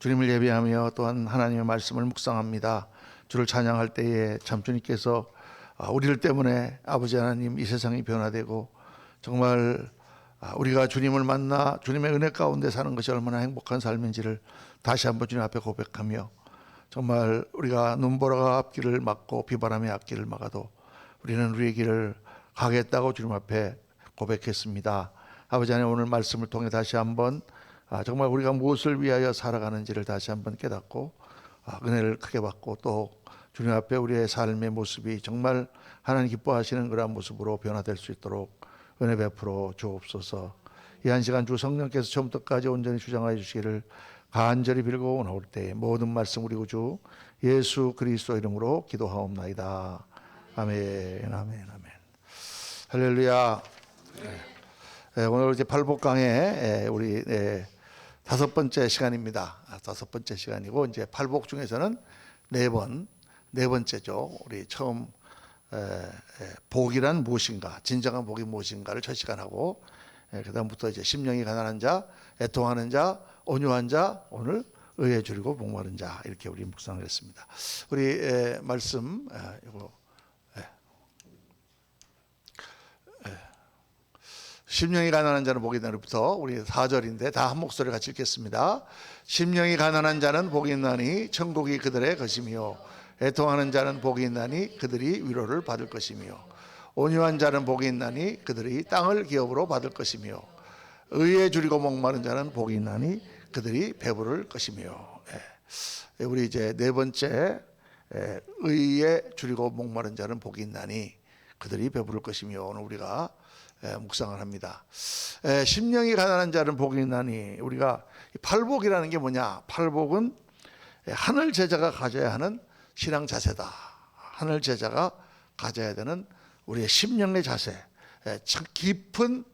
주님을 예배하며 또한 하나님의 말씀을 묵상합니다. 주를 찬양할 때에 참 주님께서 우리를 때문에 아버지 하나님 이 세상이 변화되고 정말 우리가 주님을 만나 주님의 은혜 가운데 사는 것이 얼마나 행복한 삶인지를 다시 한번 주님 앞에 고백하며 정말 우리가 눈보라가 앞길을 막고 비바람이 앞길을 막아도 우리는 우리의 길을 가겠다고 주님 앞에 고백했습니다. 아버지 하나님 오늘 말씀을 통해 다시 한번 정말 우리가 무엇을 위하여 살아가는지를 다시 한번 깨닫고 은혜를 크게 받고 또 주님 앞에 우리의 삶의 모습이 정말 하나님 기뻐하시는 그러한 모습으로 변화될 수 있도록 은혜 베풀어 주옵소서. 이 한 시간 주 성령께서 처음부터까지 온전히 주장하여 주시기를 간절히 빌고 나올 때에 모든 말씀 우리 구주 예수 그리스도 이름으로 기도하옵나이다. 아멘, 아멘, 아멘. 할렐루야. 오늘 이제 팔복강의 우리 다섯 번째 시간입니다. 다섯 번째 시간이고 이제 팔복 중에서는 네 번째죠. 우리 처음 복이란 무엇인가, 진정한 복이 무엇인가를 첫 시간하고 그다음부터 이제 심령이 가난한 자, 애통하는 자, 온유한 자, 오늘 의에 줄이고 목마른 자 이렇게 우리 묵상을 했습니다. 우리 말씀 이거 심령이 가난한 자는 복이 있나니부터 우리 4절인데 다 한 목소리 같이 읽겠습니다. 심령이 가난한 자는 복이 있나니 천국이 그들의 것이며 애통하는 자는 복이 있나니 그들이 위로를 받을 것이며 온유한 자는 복이 있나니 그들이 땅을 기업으로 받을 것이며 의에 줄이고 목마른 자는 복이 있나니 그들이 배부를 것이며. 우리 이제 네 번째 의에 줄이고 목마른 자는 복이 있나니 그들이 배부를 것이며 오늘 우리가 묵상을 합니다. 심령이 가난한 자는 복이 있나니 우리가 팔복이라는 게 뭐냐? 팔복은 하늘 제자가 가져야 하는 신앙 자세다. 하늘 제자가 가져야 되는 우리의 심령의 자세, 참 깊은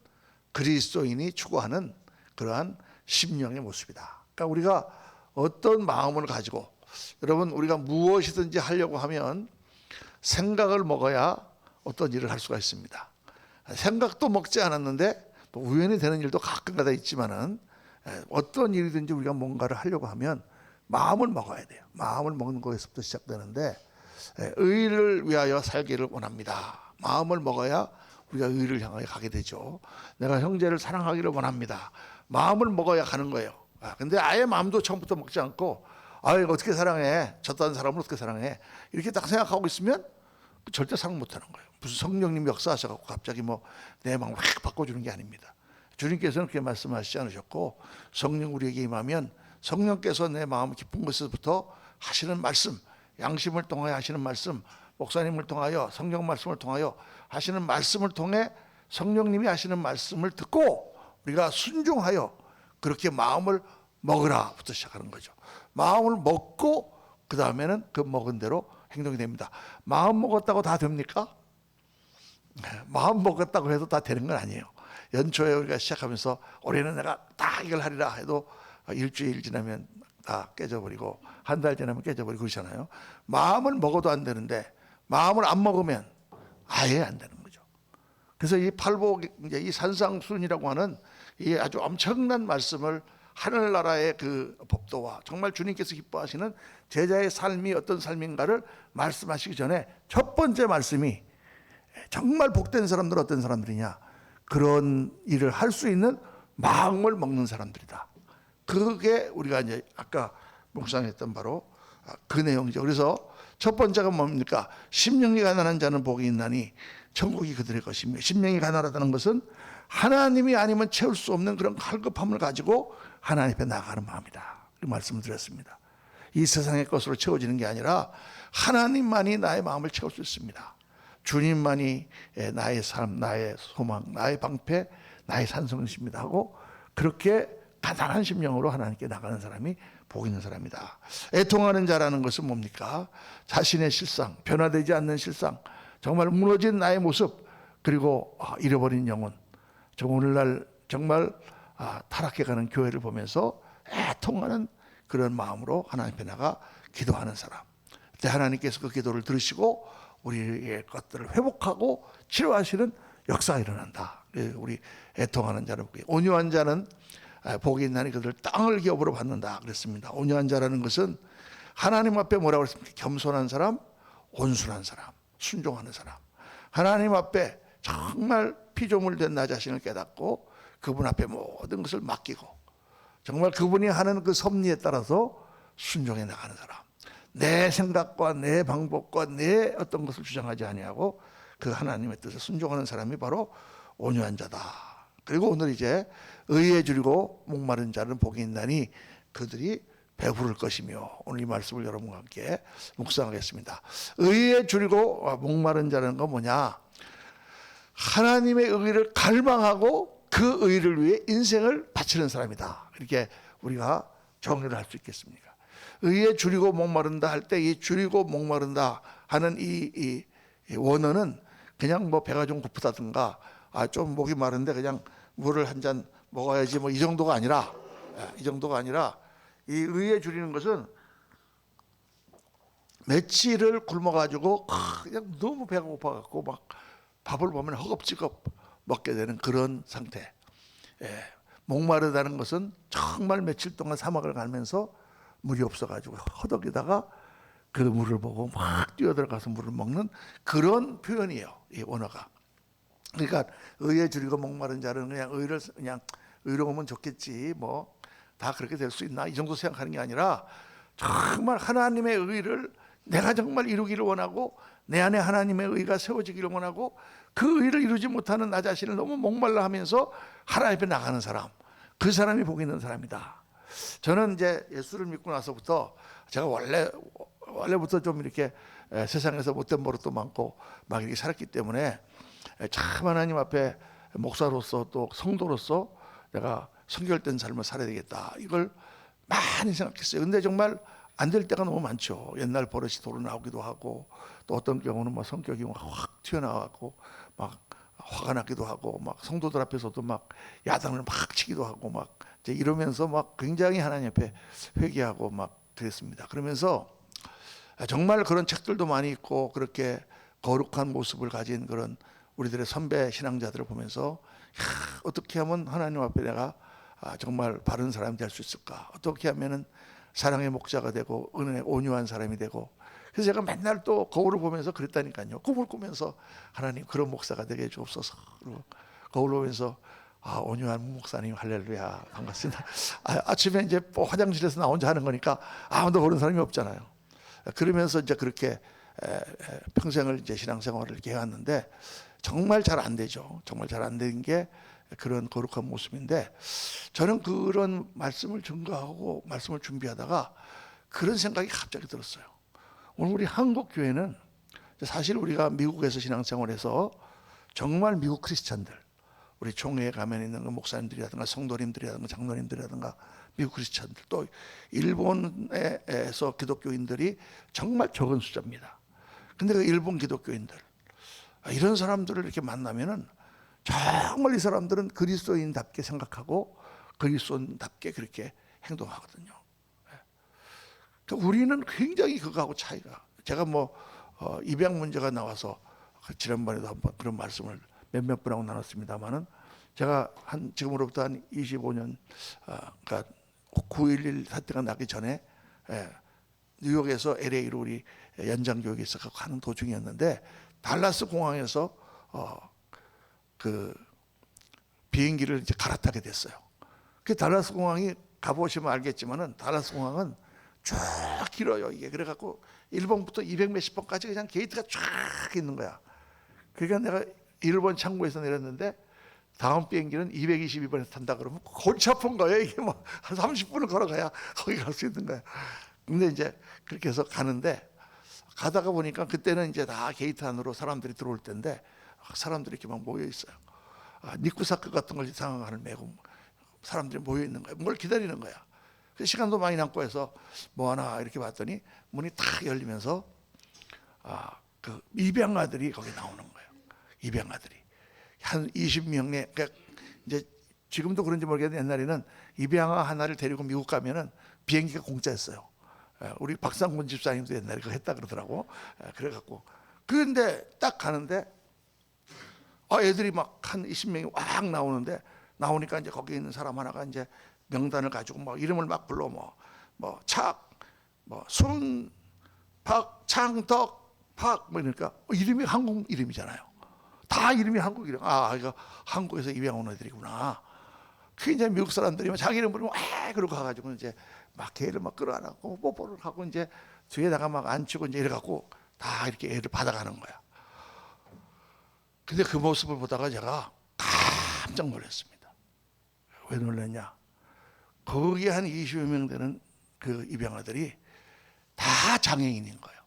그리스도인이 추구하는 그러한 심령의 모습이다. 그러니까 우리가 어떤 마음을 가지고 여러분 우리가 무엇이든지 하려고 하면 생각을 먹어야 어떤 일을 할 수가 있습니다. 생각도 먹지 않았는데 우연히 되는 일도 가끔가다 있지만은 어떤 일이든지 우리가 뭔가를 하려고 하면 마음을 먹어야 돼요. 마음을 먹는 것에서부터 시작되는데 의를 위하여 살기를 원합니다. 마음을 먹어야 우리가 의를 향하여 가게 되죠. 내가 형제를 사랑하기를 원합니다. 마음을 먹어야 가는 거예요. 근데 아예 마음도 처음부터 먹지 않고 이거 어떻게 사랑해? 저딴 사람을 어떻게 사랑해? 이렇게 딱 생각하고 있으면 절대 사랑 못하는 거예요. 무슨 성령님 역사하셔서 갑자기 내 마음을 확 바꿔주는 게 아닙니다. 주님께서는 그렇게 말씀하시지 않으셨고 성령 우리에게 임하면 성령께서 내 마음 깊은 곳에서부터 하시는 말씀, 양심을 통하여 하시는 말씀, 목사님을 통하여 성령 말씀을 통하여 하시는 말씀을 통해 성령님이 하시는 말씀을 듣고 우리가 순종하여 그렇게 마음을 먹으라부터 시작하는 거죠. 마음을 먹고 그 다음에는 그 먹은 대로 행동이 됩니다. 마음 먹었다고 다 됩니까? 마음 먹었다고 해도 다 되는 건 아니에요. 연초에 우리가 시작하면서 올해는 내가 다 이걸 하리라 해도 일주일 지나면 다 깨져버리고 한 달 지나면 깨져버리고 그러잖아요. 마음을 먹어도 안 되는데 마음을 안 먹으면 아예 안 되는 거죠. 그래서 이 팔복, 이제 이 산상순이라고 하는 이 아주 엄청난 말씀을 하늘나라의 그 법도와 정말 주님께서 기뻐하시는 제자의 삶이 어떤 삶인가를 말씀하시기 전에 첫 번째 말씀이 정말 복된 사람들은 어떤 사람들이냐? 그런 일을 할 수 있는 마음을 먹는 사람들이다. 그게 우리가 이제 아까 묵상했던 바로 그 내용이죠. 그래서 첫 번째가 뭡니까? 심령이 가난한 자는 복이 있나니 천국이 그들의 것이며, 심령이 가난하다는 것은 하나님이 아니면 채울 수 없는 그런 갈급함을 가지고 하나님 앞에 나가는 마음이다. 이 말씀을 드렸습니다. 이 세상의 것으로 채워지는 게 아니라 하나님만이 나의 마음을 채울 수 있습니다. 주님만이 나의 삶, 나의 소망, 나의 방패, 나의 산성이십니다 하고 그렇게 가난한 심령으로 하나님께 나가는 사람이 복 있는 사람이다. 애통하는 자라는 것은 뭡니까? 자신의 실상, 변화되지 않는 실상, 정말 무너진 나의 모습, 그리고 잃어버린 영혼. 저 오늘날 정말 타락해가는 교회를 보면서 애통하는 그런 마음으로 하나님 앞에 나가 기도하는 사람. 그때 하나님께서 그 기도를 들으시고 우리의 것들을 회복하고 치료하시는 역사가 일어난다. 우리 애통하는 자는, 온유한 자는 복이 있나니 그들 땅을 기업으로 받는다 그랬습니다. 온유한 자라는 것은 하나님 앞에 뭐라고 그랬습니까? 겸손한 사람, 온순한 사람, 순종하는 사람. 하나님 앞에 정말 피조물 된 나 자신을 깨닫고 그분 앞에 모든 것을 맡기고 정말 그분이 하는 그 섭리에 따라서 순종해 나가는 사람. 내 생각과 내 방법과 내 어떤 것을 주장하지 아니하고 그 하나님의 뜻에 순종하는 사람이 바로 온유한 자다. 그리고 오늘 이제 의에 줄이고 목마른 자는 복이 있나니 그들이 배부를 것이며, 오늘 이 말씀을 여러분과 함께 묵상하겠습니다. 의에 줄이고 목마른 자는 건 뭐냐? 하나님의 의를 갈망하고 그 의를 위해 인생을 바치는 사람이다. 이렇게 우리가 정리를 할 수 있겠습니까? 의에 줄이고 목마른다 할 때 이 줄이고 목마른다 하는 이 원어는 그냥 뭐 배가 좀 고프다든가 좀 목이 마른데 그냥 물을 한 잔 먹어야지 뭐 이 정도가 아니라, 이 의에 줄이는 것은 며칠을 굶어가지고 그냥 너무 배가 고파갖고 막 밥을 보면 허겁지겁 먹게 되는 그런 상태. 목마르다는 것은 정말 며칠 동안 사막을 가면서 물이 없어가지고 허덕이다가 그 물을 보고 막 뛰어들어가서 물을 먹는 그런 표현이에요, 이 원어가. 그러니까 의에 줄이고 목마른 자는 그냥 의로 오면 좋겠지, 뭐 다 그렇게 될 수 있나 이 정도 생각하는 게 아니라 정말 하나님의 의를 내가 정말 이루기를 원하고 내 안에 하나님의 의가 세워지기를 원하고 그 의를 이루지 못하는 나 자신을 너무 목말라 하면서 하나님 앞에 나가는 사람, 그 사람이 복 있는 사람이다. 저는 이제 예수를 믿고 나서부터 제가 원래부터 좀 이렇게 세상에서 못된 버릇도 많고 막 이렇게 살았기 때문에 참 하나님 앞에 목사로서 또 성도로서 내가 성결된 삶을 살아야 되겠다, 이걸 많이 생각했어요. 근데 정말 안 될 때가 너무 많죠. 옛날 버릇이 도로 나오기도 하고 또 어떤 경우는 막 성격이 확 튀어나와갖고 막 화가 나기도 하고 막 성도들 앞에서도 막 야단을 막 치기도 하고 막 이제 이러면서 막 굉장히 하나님 앞에 회개하고 막 그랬습니다. 그러면서 정말 그런 책들도 많이 있고 그렇게 거룩한 모습을 가진 그런 우리들의 선배 신앙자들을 보면서 어떻게 하면 하나님 앞에 내가 정말 바른 사람이 될 수 있을까? 어떻게 하면은 사랑의 목자가 되고 은혜의 온유한 사람이 되고, 그래서 제가 맨날 또 거울을 보면서 그랬다니까요. 꿈을 꾸면서 하나님 그런 목사가 되게 해주옵소서. 그리고 거울을 보면서 온유한 목사님 할렐루야 반갑습니다. 아침에 이제 화장실에서 나 혼자 하는 거니까 아무도 보는 사람이 없잖아요. 그러면서 이제 그렇게 평생을 이제 신앙생활을 이렇게 해왔는데 정말 잘 안 되죠. 정말 잘 안 되는 게 그런 거룩한 모습인데, 저는 그런 말씀을 증거하고 말씀을 준비하다가 그런 생각이 갑자기 들었어요. 오늘 우리 한국 교회는 사실 우리가 미국에서 신앙생활해서 정말 미국 크리스찬들, 우리 총회에 가면 있는 목사님들이라든가 성도님들이라든가 장로님들이라든가 미국 크리스찬들, 또 일본에서 기독교인들이 정말 적은 숫자입니다. 근데 그 일본 기독교인들, 이런 사람들을 이렇게 만나면은 정말 이 사람들은 그리스도인답게 생각하고 그리스도인답게 그렇게 행동하거든요. 그러니까 우리는 굉장히 그거하고 차이가. 제가 뭐 입양 문제가 나와서 지난번에도 한번 그런 말씀을 몇몇 분하고 나눴습니다만은, 제가 지금으로부터 한 25년, 그러니까 9.11 사태가 나기 전에 뉴욕에서 LA로 우리 연장 교육에서 가는 도중이었는데 달라스 공항에서 그 비행기를 이제 갈아타게 됐어요. 그 달라스 공항이 가보시면 알겠지만은 달라스 공항은 쫙 길어요. 이게 그래갖고 1번부터 200 몇십 번까지 그냥 게이트가 쫙 있는 거야. 그러니까 내가 일본 창구에서 내렸는데 다음 비행기는 222번에서 탄다 그러면 골치 아픈 거예요. 이게 뭐 한 30분을 걸어가야 거기 갈 수 있는 거야. 근데 이제 그렇게 해서 가는데, 가다가 보니까 그때는 이제 다 게이트 안으로 사람들이 들어올 때인데 사람들이 이렇게 막 모여 있어요. 니쿠사크 같은 걸 상황을 메고 사람들이 모여 있는 거예요. 뭘 기다리는 거야. 시간도 많이 남고 해서 뭐 하나 이렇게 봤더니 문이 탁 열리면서 그 입양아들이 거기 나오는 거예요. 입양아들이 한 20명에, 그러니까 이제 지금도 그런지 모르겠는데 옛날에는 입양아 하나를 데리고 미국 가면은 비행기가 공짜였어요. 우리 박상곤 집사님도 옛날에 그거 했다 그러더라고. 그래갖고 그런데 딱 가는데 애들이 막 한 20명이 왁 나오는데, 나오니까 이제 거기 있는 사람 하나가 이제 명단을 가지고 뭐 이름을 막 불러 순, 박, 창, 덕, 박 뭐 이러니까 이름이 한국 이름이잖아요. 다 이름이 한국 이름. 아, 이거 한국에서 입양 온 애들이구나. 그 이제 미국 사람들이 자기 이름 부르면 그러고 가가지고 이제 막 걔를 막 끌어안고 뽀뽀를 하고 이제 뒤에다가 막 앉히고 이제 이래갖고 다 이렇게 애를 받아가는 거야. 근데 그 모습을 보다가 제가 깜짝 놀랐습니다. 왜 놀랐냐? 거기에 한 20여 명 되는 그 입양아들이 다 장애인인 거예요.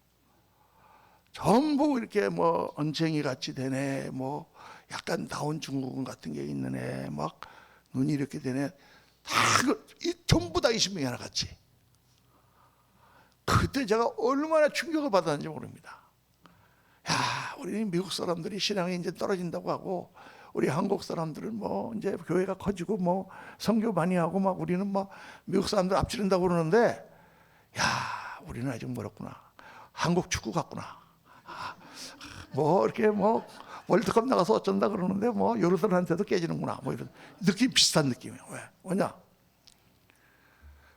전부 이렇게 뭐 언쟁이 같이 되네, 뭐 약간 다운 증후군 같은 게 있는 애, 막 눈이 이렇게 되네, 전부 다 20명이 하나 같이. 그때 제가 얼마나 충격을 받았는지 모릅니다. 야, 우리는 미국 사람들이 신앙이 이제 떨어진다고 하고, 우리 한국 사람들은 뭐 이제 교회가 커지고 뭐 선교 많이 하고 막 우리는 뭐 미국 사람들 앞지른다고 그러는데, 야, 우리는 아직 멀었구나. 한국 축구 같구나. 뭐 이렇게 뭐 월드컵 나가서 어쩐다 그러는데 뭐 여러분한테도 깨지는구나. 뭐 이런 느낌, 비슷한 느낌이에요. 왜? 뭐냐?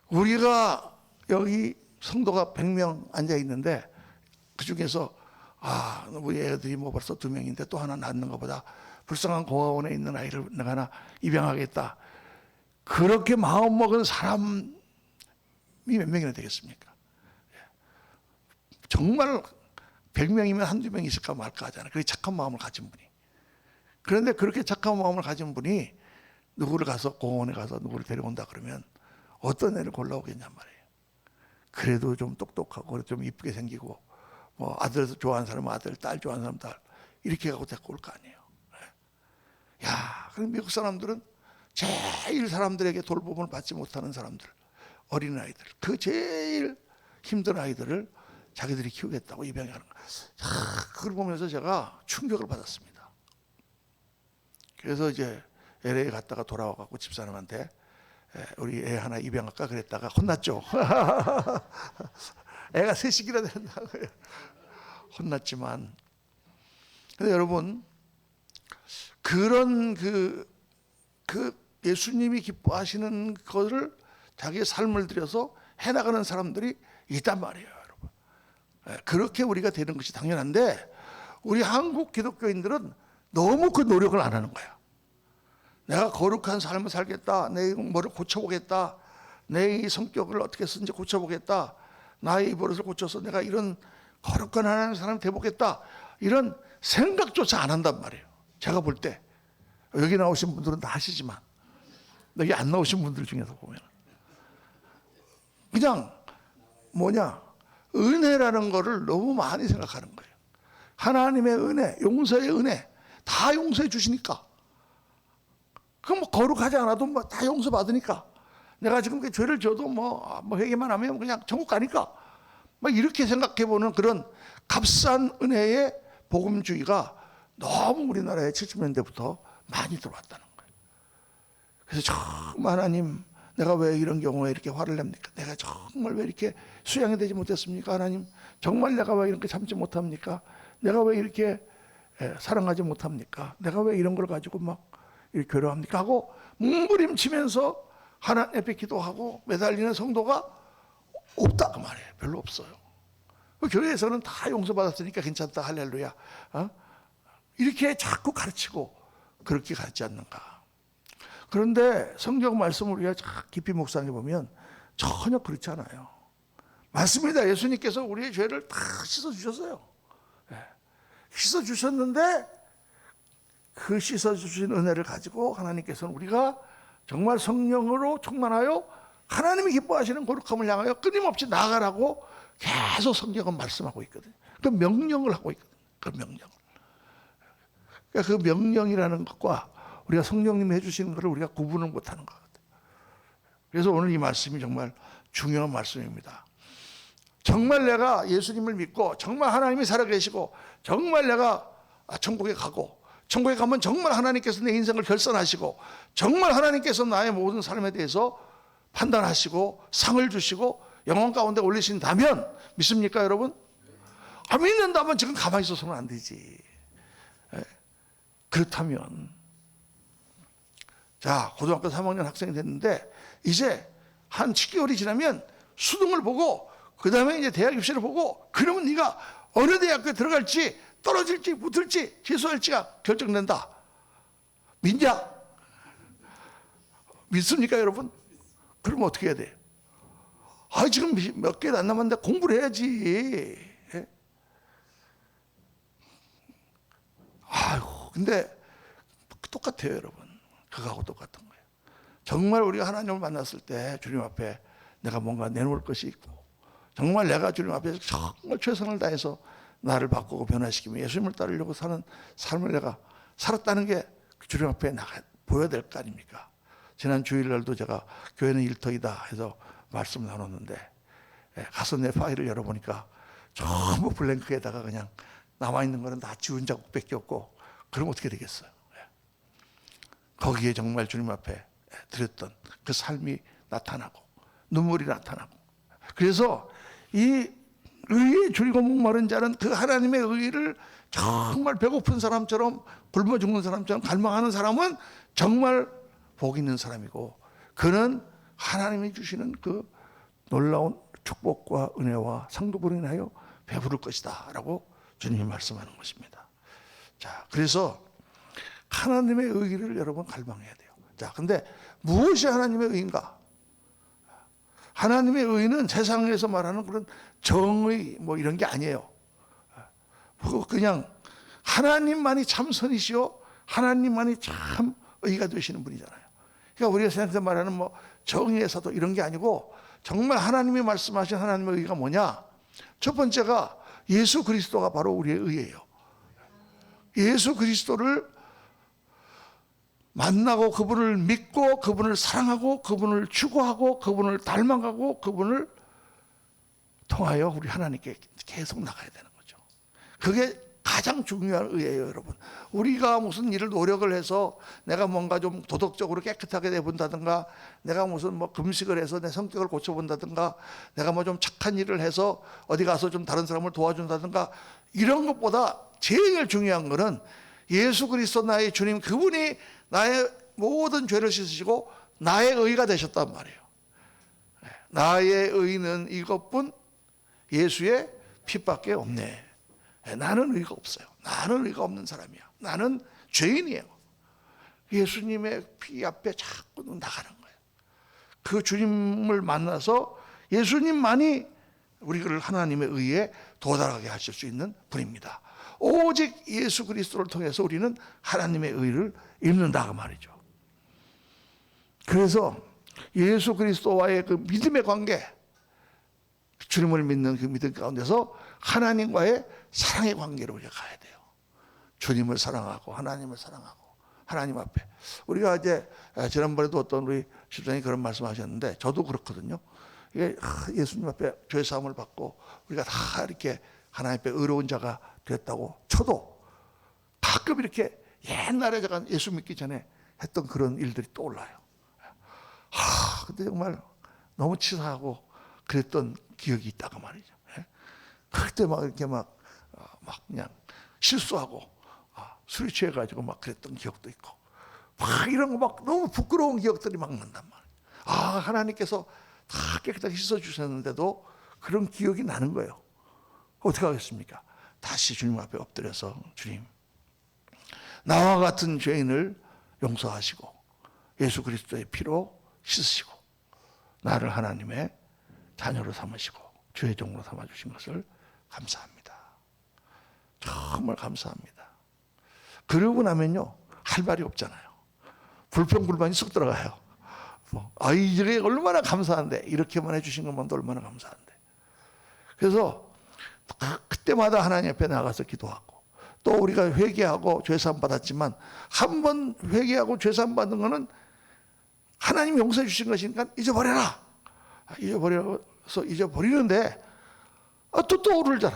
우리가 여기 성도가 100명 앉아 있는데 그 중에서 우리 애들이 뭐 벌써 2명인데 또 하나 낳는 것보다 불쌍한 고아원에 있는 아이를 내가 하나 입양하겠다. 그렇게 마음먹은 사람이 몇 명이나 되겠습니까? 정말 100명이면 한두 명 있을까 말까 하잖아요. 그렇게 착한 마음을 가진 분이. 그런데 그렇게 착한 마음을 가진 분이 누구를 가서 공원에 가서 누구를 데려온다 그러면 어떤 애를 골라오겠냔 말이에요. 그래도 좀 똑똑하고 좀 이쁘게 생기고 뭐 아들 좋아하는 사람은 아들, 딸 좋아하는 사람은 딸 이렇게 갖고 데리고 올 거 아니에요. 야, 그럼 미국 사람들은 제일 사람들에게 돌봄을 받지 못하는 사람들, 어린아이들, 그 제일 힘든 아이들을 자기들이 키우겠다고 입양하는 거예요. 그걸 보면서 제가 충격을 받았습니다. 그래서 이제 LA 갔다가 돌아와갖고 집사람한테 우리 애 하나 입양할까 그랬다가 혼났죠. 애가 셋이나 된다고요. 혼났지만, 근데 여러분, 그런 그 예수님이 기뻐하시는 것을 자기의 삶을 들여서 해나가는 사람들이 있단 말이에요, 여러분. 그렇게 우리가 되는 것이 당연한데, 우리 한국 기독교인들은 너무 그 노력을 안 하는 거야. 내가 거룩한 삶을 살겠다, 내 뭐를 고쳐보겠다, 내 이 성격을 어떻게 쓰는지 고쳐보겠다, 나의 이 버릇을 고쳐서 내가 이런 거룩한 하나님의 사람이 되보겠다, 이런 생각조차 안 한단 말이에요. 제가 볼 때 여기 나오신 분들은 다 하시지만 여기 안 나오신 분들 중에서 보면 그냥 은혜라는 거를 너무 많이 생각하는 거예요. 하나님의 은혜, 용서의 은혜 다 용서해 주시니까, 그럼 뭐 거룩하지 않아도 뭐 다 용서 받으니까, 내가 지금 죄를 져도 뭐 회개만 하면 그냥 천국 가니까, 막 이렇게 생각해 보는 그런 값싼 은혜의 복음주의가 너무 우리나라에 70년대부터 많이 들어왔다는 거예요. 그래서 정말 하나님, 내가 왜 이런 경우에 이렇게 화를 냅니까? 내가 정말 왜 이렇게 수양이 되지 못했습니까? 하나님, 정말 내가 왜 이렇게 참지 못합니까? 내가 왜 이렇게 사랑하지 못합니까? 내가 왜 이런 걸 가지고 막 이렇게 괴로워합니까? 하고 몸부림치면서 하나님 앞에 기도하고 매달리는 성도가 없다 그 말이에요. 별로 없어요. 교회에서는 다 용서받았으니까 괜찮다, 할렐루야, 이렇게 자꾸 가르치고 그렇게 가르치지 않는가. 그런데 성경 말씀을 우리가 깊이 묵상해 보면 전혀 그렇지 않아요. 맞습니다. 예수님께서 우리의 죄를 다 씻어주셨어요. 씻어주셨는데 그 씻어주신 은혜를 가지고 하나님께서는 우리가 정말 성령으로 충만하여 하나님이 기뻐하시는 거룩함을 향하여 끊임없이 나아가라고 계속 성경은 말씀하고 있거든요. 그 명령을 하고 있거든요. 그 명령. 그러니까 그 명령이라는 것과 우리가 성령님이 해주시는 것을 우리가 구분을 못하는 것 같아요. 그래서 오늘 이 말씀이 정말 중요한 말씀입니다. 정말 내가 예수님을 믿고 정말 하나님이 살아계시고 정말 내가 천국에 가고, 천국에 가면 정말 하나님께서 내 인생을 결산하시고 정말 하나님께서 나의 모든 삶에 대해서 판단하시고 상을 주시고 영원 가운데 올리신다면 믿습니까, 여러분? 믿는다면 지금 가만히 있어서는 안 되지. 그렇다면, 자, 고등학교 3학년 학생이 됐는데 이제 한 7개월이 지나면 수능을 보고 그 다음에 이제 대학 입시를 보고 그러면 네가 어느 대학교에 들어갈지 떨어질지 붙을지 취소할지가 결정된다. 믿냐? 믿습니까 여러분? 그러면 어떻게 해야 돼요? 지금 몇 개도 안 남았는데 공부를 해야지. 예? 근데 똑같아요 여러분. 그거하고 똑같은 거예요. 정말 우리가 하나님을 만났을 때 주님 앞에 내가 뭔가 내놓을 것이 있고 정말 내가 주님 앞에서 정말 최선을 다해서 나를 바꾸고 변화시키며 예수님을 따르려고 사는 삶을 내가 살았다는 게 주님 앞에 보여야 될 거 아닙니까? 지난 주일날도 제가 교회는 일터이다 해서 말씀 나눴는데 가서 내 파일을 열어보니까 전부 블랭크에다가 그냥 남아있는 거는 다 지운 자국밖에 없고 그럼 어떻게 되겠어요? 거기에 정말 주님 앞에 드렸던 그 삶이 나타나고 눈물이 나타나고 그래서 이 의에 줄이고 목마른 자는 그 하나님의 의를 정말 배고픈 사람처럼 굶어 죽는 사람처럼 갈망하는 사람은 정말 복 있는 사람이고 그는 하나님이 주시는 그 놀라운 축복과 은혜와 상급으로 인하여 배부를 것이다 라고 주님이 말씀하는 것입니다. 자, 그래서 하나님의 의를 여러분 갈망해야 돼요. 자, 근데 무엇이 하나님의 의인가? 하나님의 의는 세상에서 말하는 그런 정의 뭐 이런 게 아니에요. 그냥 하나님만이 참 선이시요 하나님만이 참 의가 되시는 분이잖아요. 그러니까 우리가 세상에서 말하는 뭐 정의에서도 이런 게 아니고 정말 하나님이 말씀하신 하나님의 의가 뭐냐? 첫 번째가 예수 그리스도가 바로 우리의 의예요. 예수 그리스도를 만나고 그분을 믿고 그분을 사랑하고 그분을 추구하고 그분을 닮아가고 그분을 통하여 우리 하나님께 계속 나가야 되는 거죠. 그게 가장 중요한 의예요 여러분. 우리가 무슨 일을 노력을 해서 내가 뭔가 좀 도덕적으로 깨끗하게 돼본다든가 내가 무슨 뭐 금식을 해서 내 성격을 고쳐본다든가 내가 뭐 좀 착한 일을 해서 어디 가서 좀 다른 사람을 도와준다든가 이런 것보다 제일 중요한 거는 예수 그리스도 나의 주님 그분이 나의 모든 죄를 씻으시고 나의 의가 되셨단 말이에요. 나의 의는 이것뿐 예수의 피밖에 없네. 나는 의가 없어요. 나는 의가 없는 사람이야. 나는 죄인이에요. 예수님의 피 앞에 자꾸 나가는 거예요. 그 주님을 만나서 예수님만이 우리를 하나님의 의에 도달하게 하실 수 있는 분입니다. 오직 예수 그리스도를 통해서 우리는 하나님의 의를 입는다 그 말이죠. 그래서 예수 그리스도와의 그 믿음의 관계, 주님을 믿는 그 믿음 가운데서 하나님과의 사랑의 관계로 우리가 가야 돼요. 주님을 사랑하고 하나님을 사랑하고 하나님 앞에 우리가 이제 지난번에도 어떤 우리 집사님이 그런 말씀하셨는데 저도 그렇거든요. 이게 예수님 앞에 죄 사함을 받고 우리가 다 이렇게 하나님 앞에 의로운 자가 됐다고 쳐도 가끔 이렇게 옛날에 제가 예수 믿기 전에 했던 그런 일들이 떠올라요. 근데 정말 너무 치사하고 그랬던 기억이 있다고 말이죠. 그때 막 이렇게 막 그냥 실수하고 술이 취해가지고 막 그랬던 기억도 있고 막 이런 거 막 너무 부끄러운 기억들이 막 난단 말이에요. 하나님께서 다 깨끗하게 씻어주셨는데도 그런 기억이 나는 거예요. 어떻게 하겠습니까? 다시 주님 앞에 엎드려서 주님 나와 같은 죄인을 용서하시고 예수 그리스도의 피로 씻으시고 나를 하나님의 자녀로 삼으시고 주의 종으로 삼아주신 것을 감사합니다. 정말 감사합니다. 그러고 나면요 할 말이 없잖아요. 불평불만이 쏙 들어가요. 이게 얼마나 감사한데 이렇게만 해주신 것만도 얼마나 감사한데. 그래서 그때마다 하나님 앞에 나가서 기도하고 또 우리가 회개하고 죄사함 받았지만 한 번 회개하고 죄사함 받은 거는 하나님 용서해 주신 것이니까 잊어버려라. 잊어버려서 잊어버리는데 또 떠오르잖아.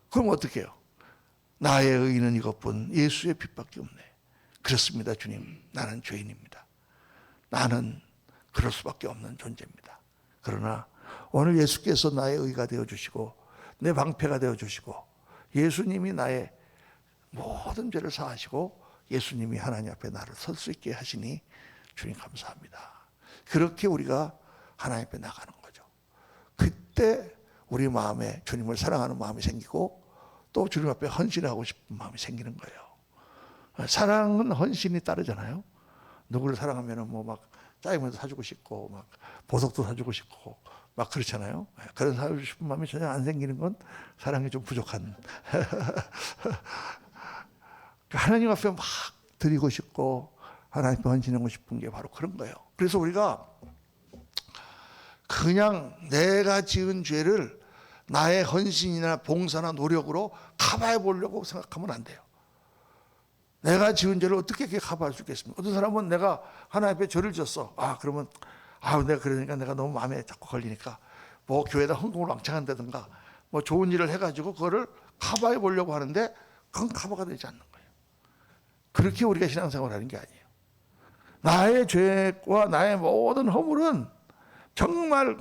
그럼 어떻게 해요? 나의 의는 이것뿐 예수의 빛밖에 없네. 그렇습니다 주님. 나는 죄인입니다. 나는 그럴 수밖에 없는 존재입니다. 그러나 오늘 예수께서 나의 의가 되어주시고 내 방패가 되어주시고 예수님이 나의 모든 죄를 사하시고 예수님이 하나님 앞에 나를 설 수 있게 하시니 주님 감사합니다. 그렇게 우리가 하나님 앞에 나가는 거죠. 그때 우리 마음에 주님을 사랑하는 마음이 생기고 또 주님 앞에 헌신하고 싶은 마음이 생기는 거예요. 사랑은 헌신이 따르잖아요. 누구를 사랑하면 뭐 막 짜장면도 사주고 싶고 막 보석도 사주고 싶고 막 그렇잖아요. 그런 사주고 싶은 마음이 전혀 안 생기는 건 사랑이 좀 부족한. 하나님 앞에 막 드리고 싶고 하나님 앞에 헌신하고 싶은 게 바로 그런 거예요. 그래서 우리가 그냥 내가 지은 죄를 나의 헌신이나 봉사나 노력으로 커버해 보려고 생각하면 안 돼요. 내가 지은 죄를 어떻게 커버할 수 있겠습니까? 어떤 사람은 내가 하나님 앞에 죄를 졌어. 그러면 내가 그러니까 내가 너무 마음에 자꾸 걸리니까 뭐 교회에다 헌금을 왕창 한다든가 뭐 좋은 일을 해가지고 그거를 커버해 보려고 하는데 그건 커버가 되지 않는 거예요. 그렇게 우리가 신앙생활을 하는 게 아니에요. 나의 죄와 나의 모든 허물은 정말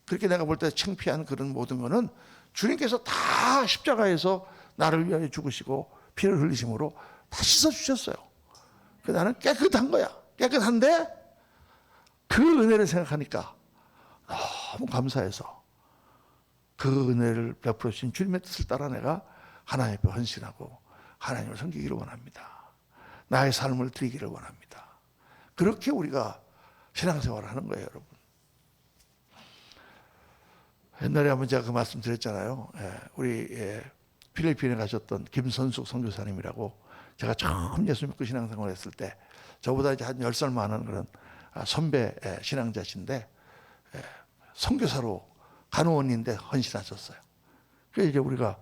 그렇게 내가 볼 때 창피한 그런 모든 거는 주님께서 다 십자가에서 나를 위하여 죽으시고 피를 흘리심으로 다 씻어주셨어요. 나는 깨끗한 거야. 깨끗한데 그 은혜를 생각하니까 너무 감사해서 그 은혜를 베풀어 주신 주님의 뜻을 따라 내가 하나님 앞에 헌신하고 하나님을 섬기기를 원합니다. 나의 삶을 드리기를 원합니다. 그렇게 우리가 신앙생활을 하는 거예요, 여러분. 옛날에 한번 제가 그 말씀 드렸잖아요. 우리 필리핀에 가셨던 김선숙 선교사님이라고 제가 처음 예수 믿고 신앙생활을 했을 때 저보다 이제 한 10살 많은 그런 선배 신앙자신데 선교사로 간호원인데 헌신하셨어요. 그래서 이제 우리가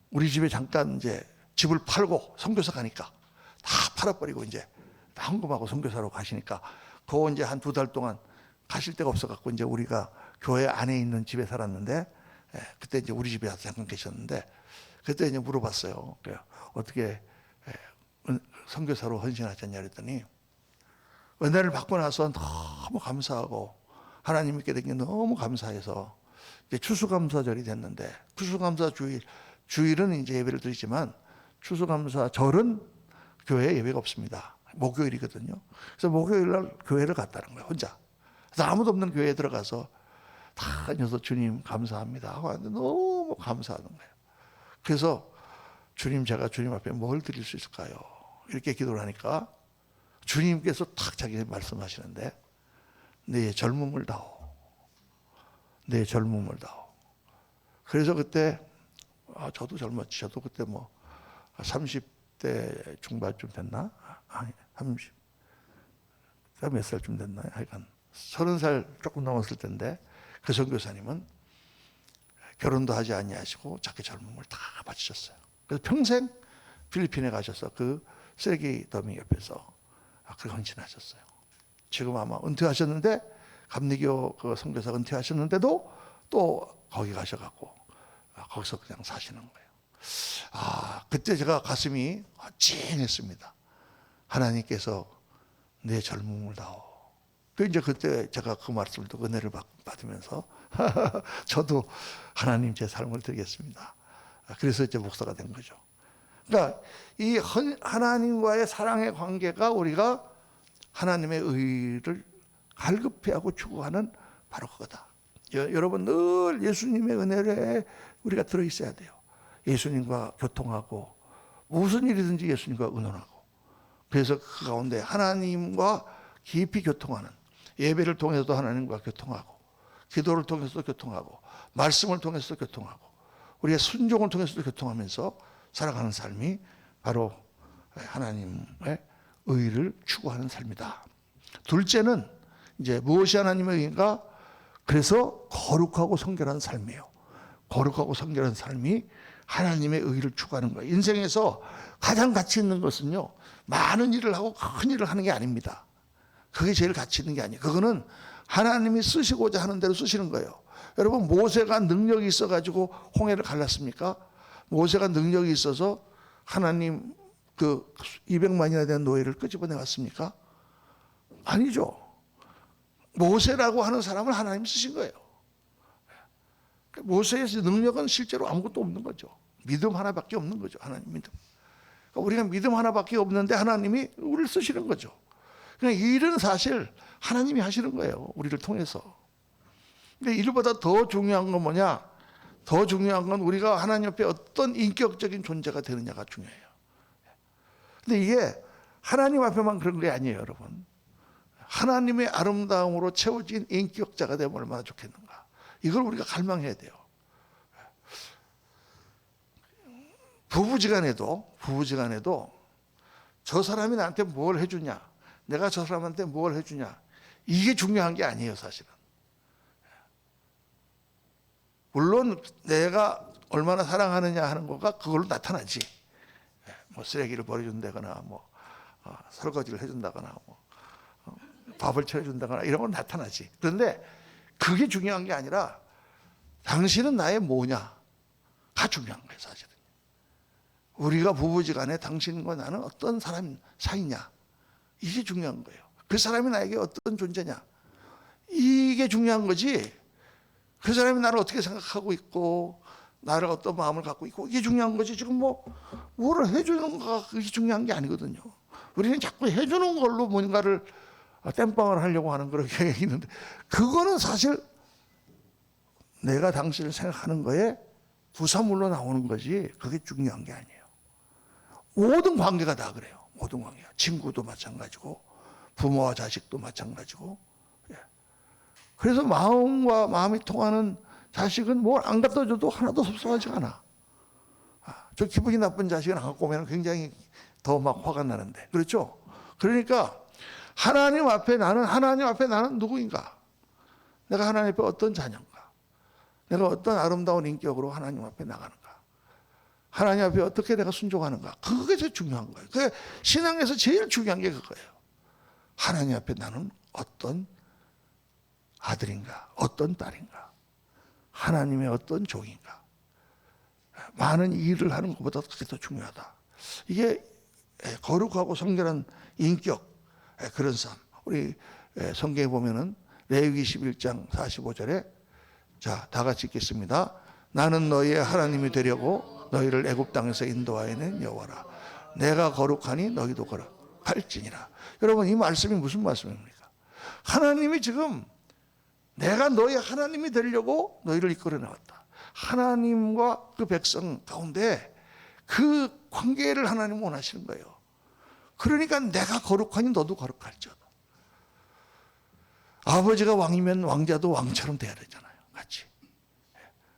우리 집에 잠깐 이제 집을 팔고 선교사 가니까 다 팔아버리고 이제 헌금하고 선교사로 가시니까 그거 이제 한 2달 동안 가실 데가 없어갖고 이제 우리가 교회 안에 있는 집에 살았는데 그때 이제 우리 집에 와서 잠깐 계셨는데 그때 이제 물어봤어요. 어떻게 선교사로 헌신하셨냐 그랬더니 은혜를 받고 나서 너무 감사하고 하나님 믿게 된 게 너무 감사해서 이제 추수감사절이 됐는데 추수감사 주일은 이제 예배를 드리지만 추수감사절은 교회에 예배가 없습니다. 목요일이거든요. 그래서 목요일 날 교회를 갔다는 거예요, 혼자. 그래서 아무도 없는 교회에 들어가서 다 다녀서 주님 감사합니다 하고 하는데 너무 감사하는 거예요. 그래서 주님, 제가 주님 앞에 뭘 드릴 수 있을까요? 이렇게 기도를 하니까 주님께서 탁 자기 말씀하시는데 내 젊음을 다오. 내 젊음을 다오. 그래서 그때 저도 젊었지. 저도 그때 뭐 30대 중반쯤 됐나? 아니 30. 몇 살쯤 됐나요? 하여간 30살 조금 넘었을 텐데 그 선교사님은 결혼도 하지 아니하시고 자기 젊음을 다 바치셨어요. 그래서 평생 필리핀에 가셔서 그 쓰레기 더미 옆에서 그렇게 헌신하셨어요. 지금 아마 은퇴하셨는데 감리교 그 선교사 은퇴하셨는데도 또 거기 가셔갖고 거기서 그냥 사시는 거예요. 그때 제가 가슴이 찡했습니다. 하나님께서 내 젊음을 다오. 이제 그때 제가 그 말씀을 듣고 은혜를 받으면서 저도 하나님 제 삶을 드리겠습니다. 그래서 이제 목사가 된 거죠. 그러니까 이 하나님과의 사랑의 관계가 우리가 하나님의 의를 갈급해하고 추구하는 바로 그거다. 여러분 늘 예수님의 은혜에 우리가 들어있어야 돼요. 예수님과 교통하고 무슨 일이든지 예수님과 의논하고 그래서 그 가운데 하나님과 깊이 교통하는 예배를 통해서도 하나님과 교통하고 기도를 통해서도 교통하고 말씀을 통해서도 교통하고 우리의 순종을 통해서도 교통하면서 살아가는 삶이 바로 하나님의 의를 추구하는 삶이다. 둘째는 이제 무엇이 하나님의 의인가? 그래서 거룩하고 성결한 삶이에요. 거룩하고 성결한 삶이 하나님의 의를 추구하는 거예요. 인생에서 가장 가치 있는 것은요, 많은 일을 하고 큰 일을 하는 게 아닙니다. 그게 제일 가치 있는 게 아니에요. 그거는 하나님이 쓰시고자 하는 대로 쓰시는 거예요. 여러분 모세가 능력이 있어가지고 홍해를 갈랐습니까? 모세가 능력이 있어서 하나님 그 200만이나 되는 노예를 끄집어내 왔습니까? 아니죠. 모세라고 하는 사람을 하나님 쓰신 거예요. 모세의 능력은 실제로 아무것도 없는 거죠. 믿음 하나밖에 없는 거죠. 하나님 믿음. 그러니까 우리가 믿음 하나밖에 없는데 하나님이 우리를 쓰시는 거죠. 그냥 일은 사실 하나님이 하시는 거예요. 우리를 통해서. 근데 이보다 더 중요한 건 뭐냐? 더 중요한 건 우리가 하나님 앞에 어떤 인격적인 존재가 되느냐가 중요해요. 근데 이게 하나님 앞에만 그런 게 아니에요, 여러분. 하나님의 아름다움으로 채워진 인격자가 되면 얼마나 좋겠는가. 이걸 우리가 갈망해야 돼요. 부부지간에도 저 사람이 나한테 뭘 해주냐, 내가 저 사람한테 뭘 해주냐, 이게 중요한 게 아니에요, 사실은. 물론 내가 얼마나 사랑하느냐 하는 거가 그걸로 나타나지. 뭐 쓰레기를 버려준다거나, 뭐 설거지를 해준다거나, 뭐 밥을 차려준다거나 이런 건 나타나지. 그런데 그게 중요한 게 아니라 당신은 나의 뭐냐가 중요한 거예요, 사실은. 우리가 부부지간에 당신과 나는 어떤 사람 사이냐, 이게 중요한 거예요. 그 사람이 나에게 어떤 존재냐, 이게 중요한 거지. 그 사람이 나를 어떻게 생각하고 있고 나를 어떤 마음을 갖고 있고 이게 중요한 거지. 지금 뭐를 해주는 거가 그게 중요한 게 아니거든요. 우리는 자꾸 해주는 걸로 뭔가를 땜빵을 하려고 하는 그런 경향이 있는데, 그거는 사실 내가 당신을 생각하는 거에 부산물로 나오는 거지 그게 중요한 게 아니에요. 모든 관계가 다 그래요. 모든 관계가. 친구도 마찬가지고 부모와 자식도 마찬가지고. 그래서 마음과 마음이 통하는 자식은 뭘 안 갖다 줘도 하나도 섭섭하지 않아. 저 기분이 나쁜 자식은 안 갖고 오면 굉장히 더 막 화가 나는데. 그렇죠? 그러니까 하나님 앞에 나는 누구인가? 내가 하나님 앞에 어떤 자녀인가? 내가 어떤 아름다운 인격으로 하나님 앞에 나가는가? 하나님 앞에 어떻게 내가 순종하는가? 그게 제일 중요한 거예요. 그게 신앙에서 제일 중요한 게 그거예요. 하나님 앞에 나는 어떤 아들인가? 어떤 딸인가? 하나님의 어떤 종인가? 많은 일을 하는 것보다 그게 더 중요하다. 이게 거룩하고 성결한 인격, 그런 삶. 우리 성경에 보면은 레위기 11장 45절에 자, 다 같이 읽겠습니다. 나는 너희의 하나님이 되려고 너희를 애굽 땅에서 인도하여 낸 여호와라. 내가 거룩하니 너희도 거룩할지니라. 여러분, 이 말씀이 무슨 말씀입니까? 하나님이 지금 내가 너희 하나님이 되려고 너희를 이끌어 나왔다. 하나님과 그 백성 가운데 그 관계를 하나님 원하시는 거예요. 그러니까 내가 거룩하니 너도 거룩할지어다. 아버지가 왕이면 왕자도 왕처럼 돼야 되잖아요. 같이.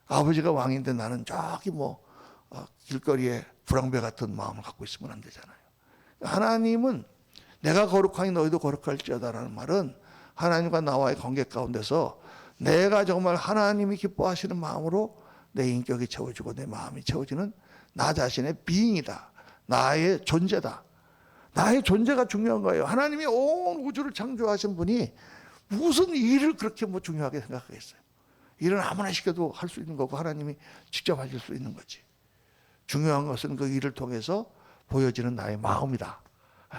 아버지가 왕인데 나는 저기 길거리에 불황배 같은 마음을 갖고 있으면 안 되잖아요. 하나님은 내가 거룩하니 너희도 거룩할지어다라는 말은 하나님과 나와의 관계 가운데서 내가 정말 하나님이 기뻐하시는 마음으로 내 인격이 채워지고 내 마음이 채워지는 나 자신의 비잉이다. 나의 존재다. 나의 존재가 중요한 거예요. 하나님이 온 우주를 창조하신 분이 무슨 일을 그렇게 중요하게 생각하겠어요. 일은 아무나 시켜도 할 수 있는 거고 하나님이 직접 하실 수 있는 거지. 중요한 것은 그 일을 통해서 보여지는 나의 마음이다.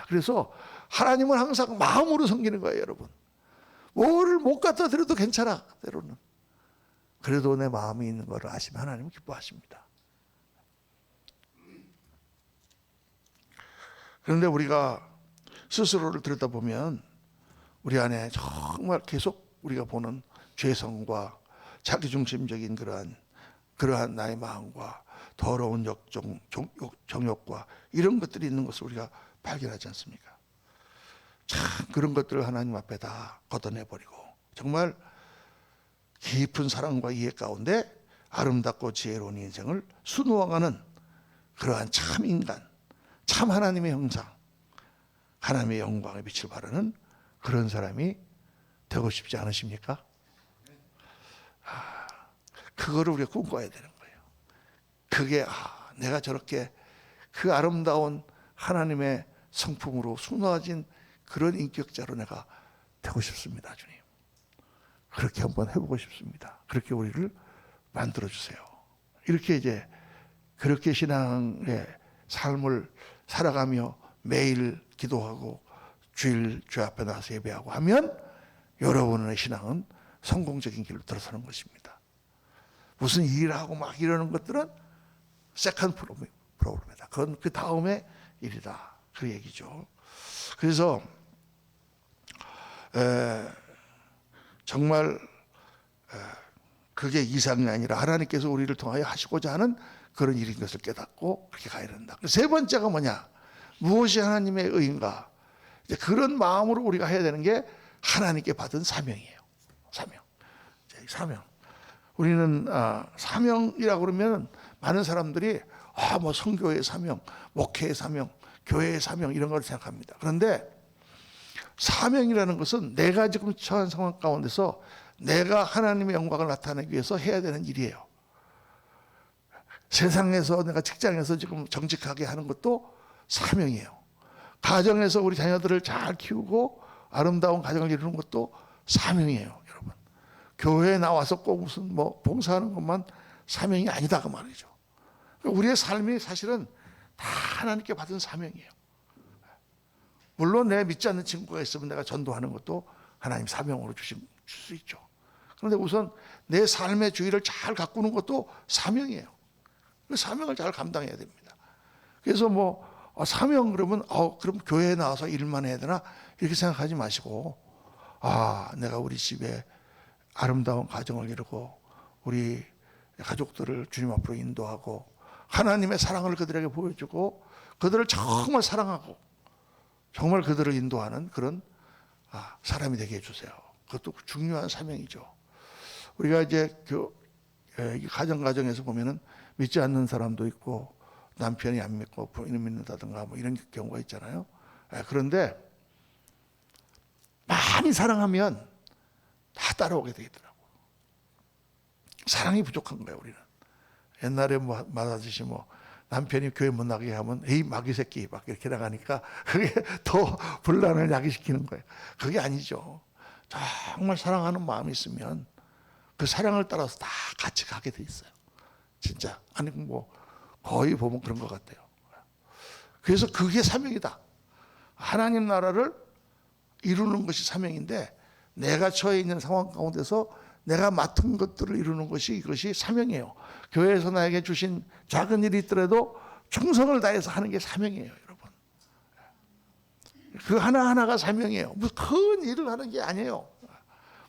그래서 하나님은 항상 마음으로 섬기는 거예요, 여러분. 뭐를 못 갖다 드려도 괜찮아, 때로는. 그래도 내 마음이 있는 것을 아시면 하나님은 기뻐하십니다. 그런데 우리가 스스로를 들여다보면 우리 안에 정말 계속 우리가 보는 죄성과 자기중심적인 그러한 나의 마음과 더러운 정욕과 이런 것들이 있는 것을 우리가 발견하지 않습니까? 참 그런 것들을 하나님 앞에 다 걷어내버리고 정말 깊은 사랑과 이해 가운데 아름답고 지혜로운 인생을 수놓아가는 그러한 참 인간, 참 하나님의 형상, 하나님의 영광의 빛을 바라는 그런 사람이 되고 싶지 않으십니까? 그거를 우리가 꿈꿔야 되는 거예요. 그게 내가 저렇게 그 아름다운 하나님의 성품으로 수놓아진 그런 인격자로 내가 되고 싶습니다, 주님. 그렇게 한번 해보고 싶습니다. 그렇게 우리를 만들어주세요. 이렇게 이제 그렇게 신앙의 삶을 살아가며 매일 기도하고 주일 주 앞에 나서 예배하고 하면 여러분의 신앙은 성공적인 길로 들어서는 것입니다. 무슨 일하고 막 이러는 것들은 세컨드 프로그램이다. 그건 그 다음의 일이다. 그 얘기죠. 그래서 정말 그게 이상이 아니라 하나님께서 우리를 통하여 하시고자 하는 그런 일인 것을 깨닫고 그렇게 가야 된다. 세 번째가 뭐냐? 무엇이 하나님의 의인가? 이제 그런 마음으로 우리가 해야 되는 게 하나님께 받은 사명이에요. 사명. 우리는 사명이라고 그러면 많은 사람들이 뭐 선교의 사명, 목회의 사명, 교회의 사명 이런 걸 생각합니다. 그런데 사명이라는 것은 내가 지금 처한 상황 가운데서 내가 하나님의 영광을 나타내기 위해서 해야 되는 일이에요. 세상에서 내가 직장에서 지금 정직하게 하는 것도 사명이에요. 가정에서 우리 자녀들을 잘 키우고 아름다운 가정을 이루는 것도 사명이에요, 여러분. 교회에 나와서 꼭 무슨 봉사하는 것만 사명이 아니다 그 말이죠. 우리의 삶이 사실은 다 하나님께 받은 사명이에요. 물론 내 믿지 않는 친구가 있으면 내가 전도하는 것도 하나님 사명으로 줄 수 있죠. 그런데 우선 내 삶의 주의를 잘 가꾸는 것도 사명이에요. 그 사명을 잘 감당해야 됩니다. 그래서 사명 그러면 그럼 교회에 나와서 일만 해야 되나 이렇게 생각하지 마시고 내가 우리 집에 아름다운 가정을 이루고 우리 가족들을 주님 앞으로 인도하고 하나님의 사랑을 그들에게 보여주고 그들을 정말 사랑하고 정말 그들을 인도하는 그런 사람이 되게 해주세요. 그것도 중요한 사명이죠. 우리가 이제 가정에서 보면은 믿지 않는 사람도 있고 남편이 안 믿고 부인이 믿는다든가 이런 경우가 있잖아요. 그런데 많이 사랑하면 다 따라오게 되더라고. 사랑이 부족한 거예요, 우리는. 옛날에 말하듯이 남편이 교회 못 나가게 하면 에이 마귀 새끼 막 이렇게 나가니까 그게 더 분란을 야기시키는 거예요. 그게 아니죠. 정말 사랑하는 마음이 있으면 그 사랑을 따라서 다 같이 가게 돼 있어요. 진짜 아니 거의 보면 그런 것 같아요. 그래서 그게 사명이다. 하나님 나라를 이루는 것이 사명인데 내가 처해 있는 상황 가운데서 내가 맡은 것들을 이루는 것이 이것이 사명이에요. 교회에서 나에게 주신 작은 일이 있더라도 충성을 다해서 하는 게 사명이에요, 여러분. 그 하나하나가 사명이에요. 무슨 큰 일을 하는 게 아니에요.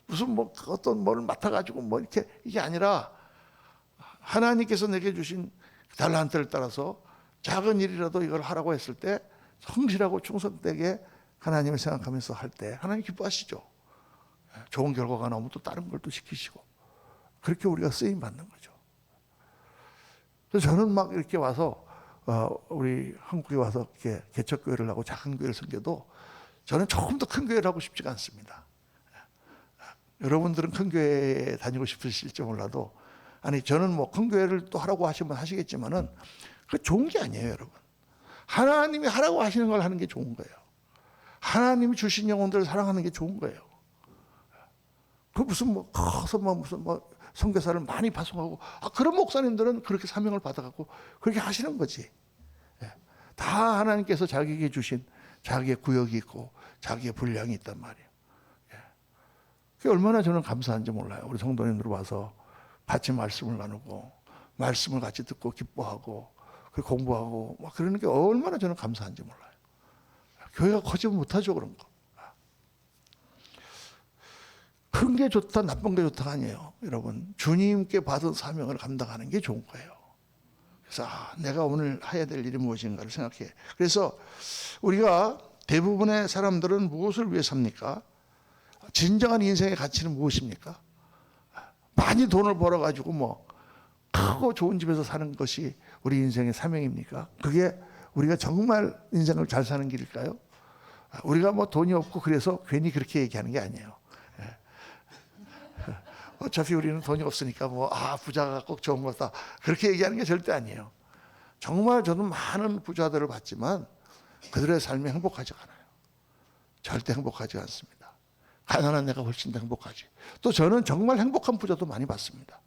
무슨 어떤 뭘 맡아가지고 이게 아니라 하나님께서 내게 주신 달란트를 따라서 작은 일이라도 이걸 하라고 했을 때 성실하고 충성되게 하나님을 생각하면서 할 때 하나님 기뻐하시죠. 좋은 결과가 나오면 또 다른 걸 또 시키시고 그렇게 우리가 쓰임 받는 거죠. 그래서 저는 이렇게 와서 우리 한국에 와서 이렇게 개척교회를 하고 작은 교회를 섬겨도 저는 조금 더 큰 교회를 하고 싶지가 않습니다. 여러분들은 큰 교회에 다니고 싶으실지 몰라도 저는 큰 교회를 또 하라고 하시면 하시겠지만은 그 좋은 게 아니에요, 여러분. 하나님이 하라고 하시는 걸 하는 게 좋은 거예요. 하나님이 주신 영혼들을 사랑하는 게 좋은 거예요. 그 무슨 커서 무슨 선교사를 많이 파송하고 그런 목사님들은 그렇게 사명을 받아갖고 그렇게 하시는 거지. 다 하나님께서 자기에게 주신 자기의 구역이 있고 자기의 분량이 있단 말이에요. 그게 얼마나 저는 감사한지 몰라요. 우리 성도님들 와서 같이 말씀을 나누고 말씀을 같이 듣고 기뻐하고 공부하고 그러는 게 얼마나 저는 감사한지 몰라요. 교회가 커지면 못하죠, 그런 거. 큰 게 좋다, 나쁜 게 좋다가 아니에요. 여러분, 주님께 받은 사명을 감당하는 게 좋은 거예요. 그래서 내가 오늘 해야 될 일이 무엇인가를 생각해. 그래서 우리가 대부분의 사람들은 무엇을 위해 삽니까? 진정한 인생의 가치는 무엇입니까? 많이 돈을 벌어가지고 크고 좋은 집에서 사는 것이 우리 인생의 사명입니까? 그게 우리가 정말 인생을 잘 사는 길일까요? 우리가 돈이 없고 그래서 괜히 그렇게 얘기하는 게 아니에요. 어차피 우리는 돈이 없으니까 부자가 꼭 좋은 거다 그렇게 얘기하는 게 절대 아니에요. 정말 저는 많은 부자들을 봤지만 그들의 삶이 행복하지 않아요. 절대 행복하지 않습니다. 가난한 내가 훨씬 더 행복하지. 또 저는 정말 행복한 부자도 많이 봤습니다.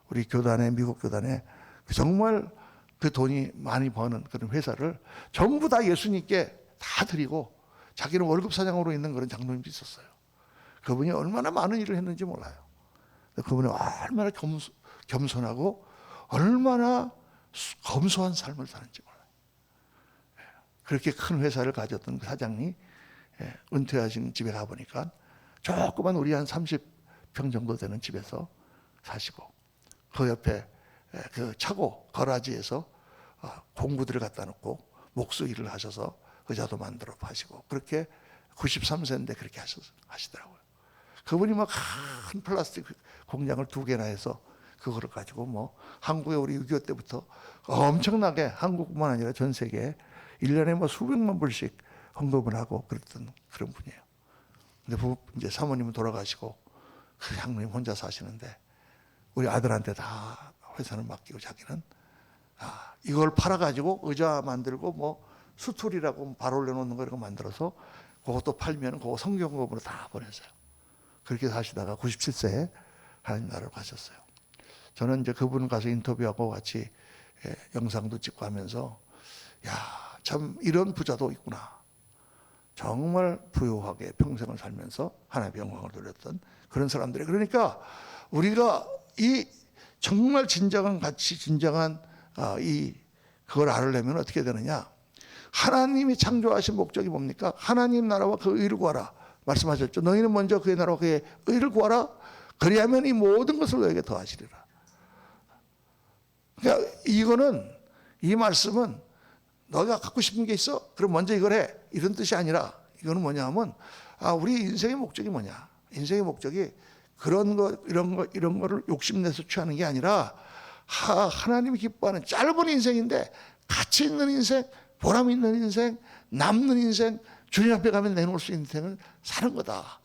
우리 교단에, 미국 교단에 정말 그 돈이 많이 버는 그런 회사를 전부 다 예수님께 다 드리고 자기는 월급 사장으로 있는 그런 장로님도 있었어요. 그분이 얼마나 많은 일을 했는지 몰라요. 그분이 얼마나 겸손하고 얼마나 검소한 삶을 사는지 몰라요. 그렇게 큰 회사를 가졌던 그 사장이 은퇴하신 집에 가보니까 조그만 우리 한 30평 정도 되는 집에서 사시고, 그 옆에 그 차고 거라지에서 공구들을 갖다 놓고 목수 일을 하셔서 의자도 만들어 파시고, 그렇게 93세인데 그렇게 하시더라고요. 그분이 막 큰 플라스틱 공장을 2개나 해서 그거를 가지고 뭐 한국에 우리 6.25 때부터 엄청나게, 한국뿐만 아니라 전 세계에 1년에 뭐 수백만 불씩 헌금을 하고 그랬던 그런 분이에요. 근데 이제 사모님은 돌아가시고 그 장로님 혼자 사시는데, 우리 아들한테 다 회사를 맡기고 자기는 이걸 팔아가지고 의자 만들고 뭐 수툴이라고 발 올려놓는 거 이런 거 만들어서 그것도 팔면 그거 성경금으로 다 보내세요. 그렇게 사시다가 97세에 하나님 나라로 가셨어요. 저는 이제 그분 가서 인터뷰하고 같이 영상도 찍고 하면서, 야, 참 이런 부자도 있구나. 정말 부유하게 평생을 살면서 하나님의 영광을 돌렸던 그런 사람들이. 그러니까 우리가 이 정말 진정한 가치, 진정한 그걸 알으려면 어떻게 되느냐? 하나님이 창조하신 목적이 뭡니까? 하나님 나라와 그 의를 구하라 말씀하셨죠. 너희는 먼저 그의 나라와 그의 의를 구하라. 그리하면 이 모든 것을 너에게 더하시리라. 그러니까 이 말씀은 너가 갖고 싶은 게 있어? 그럼 먼저 이걸 해. 이런 뜻이 아니라, 이거는 뭐냐 하면, 우리 인생의 목적이 뭐냐? 인생의 목적이 그런 거, 이런 거를 욕심내서 취하는 게 아니라, 하나님이 기뻐하는 짧은 인생인데 가치 있는 인생, 보람 있는 인생, 남는 인생, 주님 앞에 가면 내놓을 수 있는 인생을 사는 거다.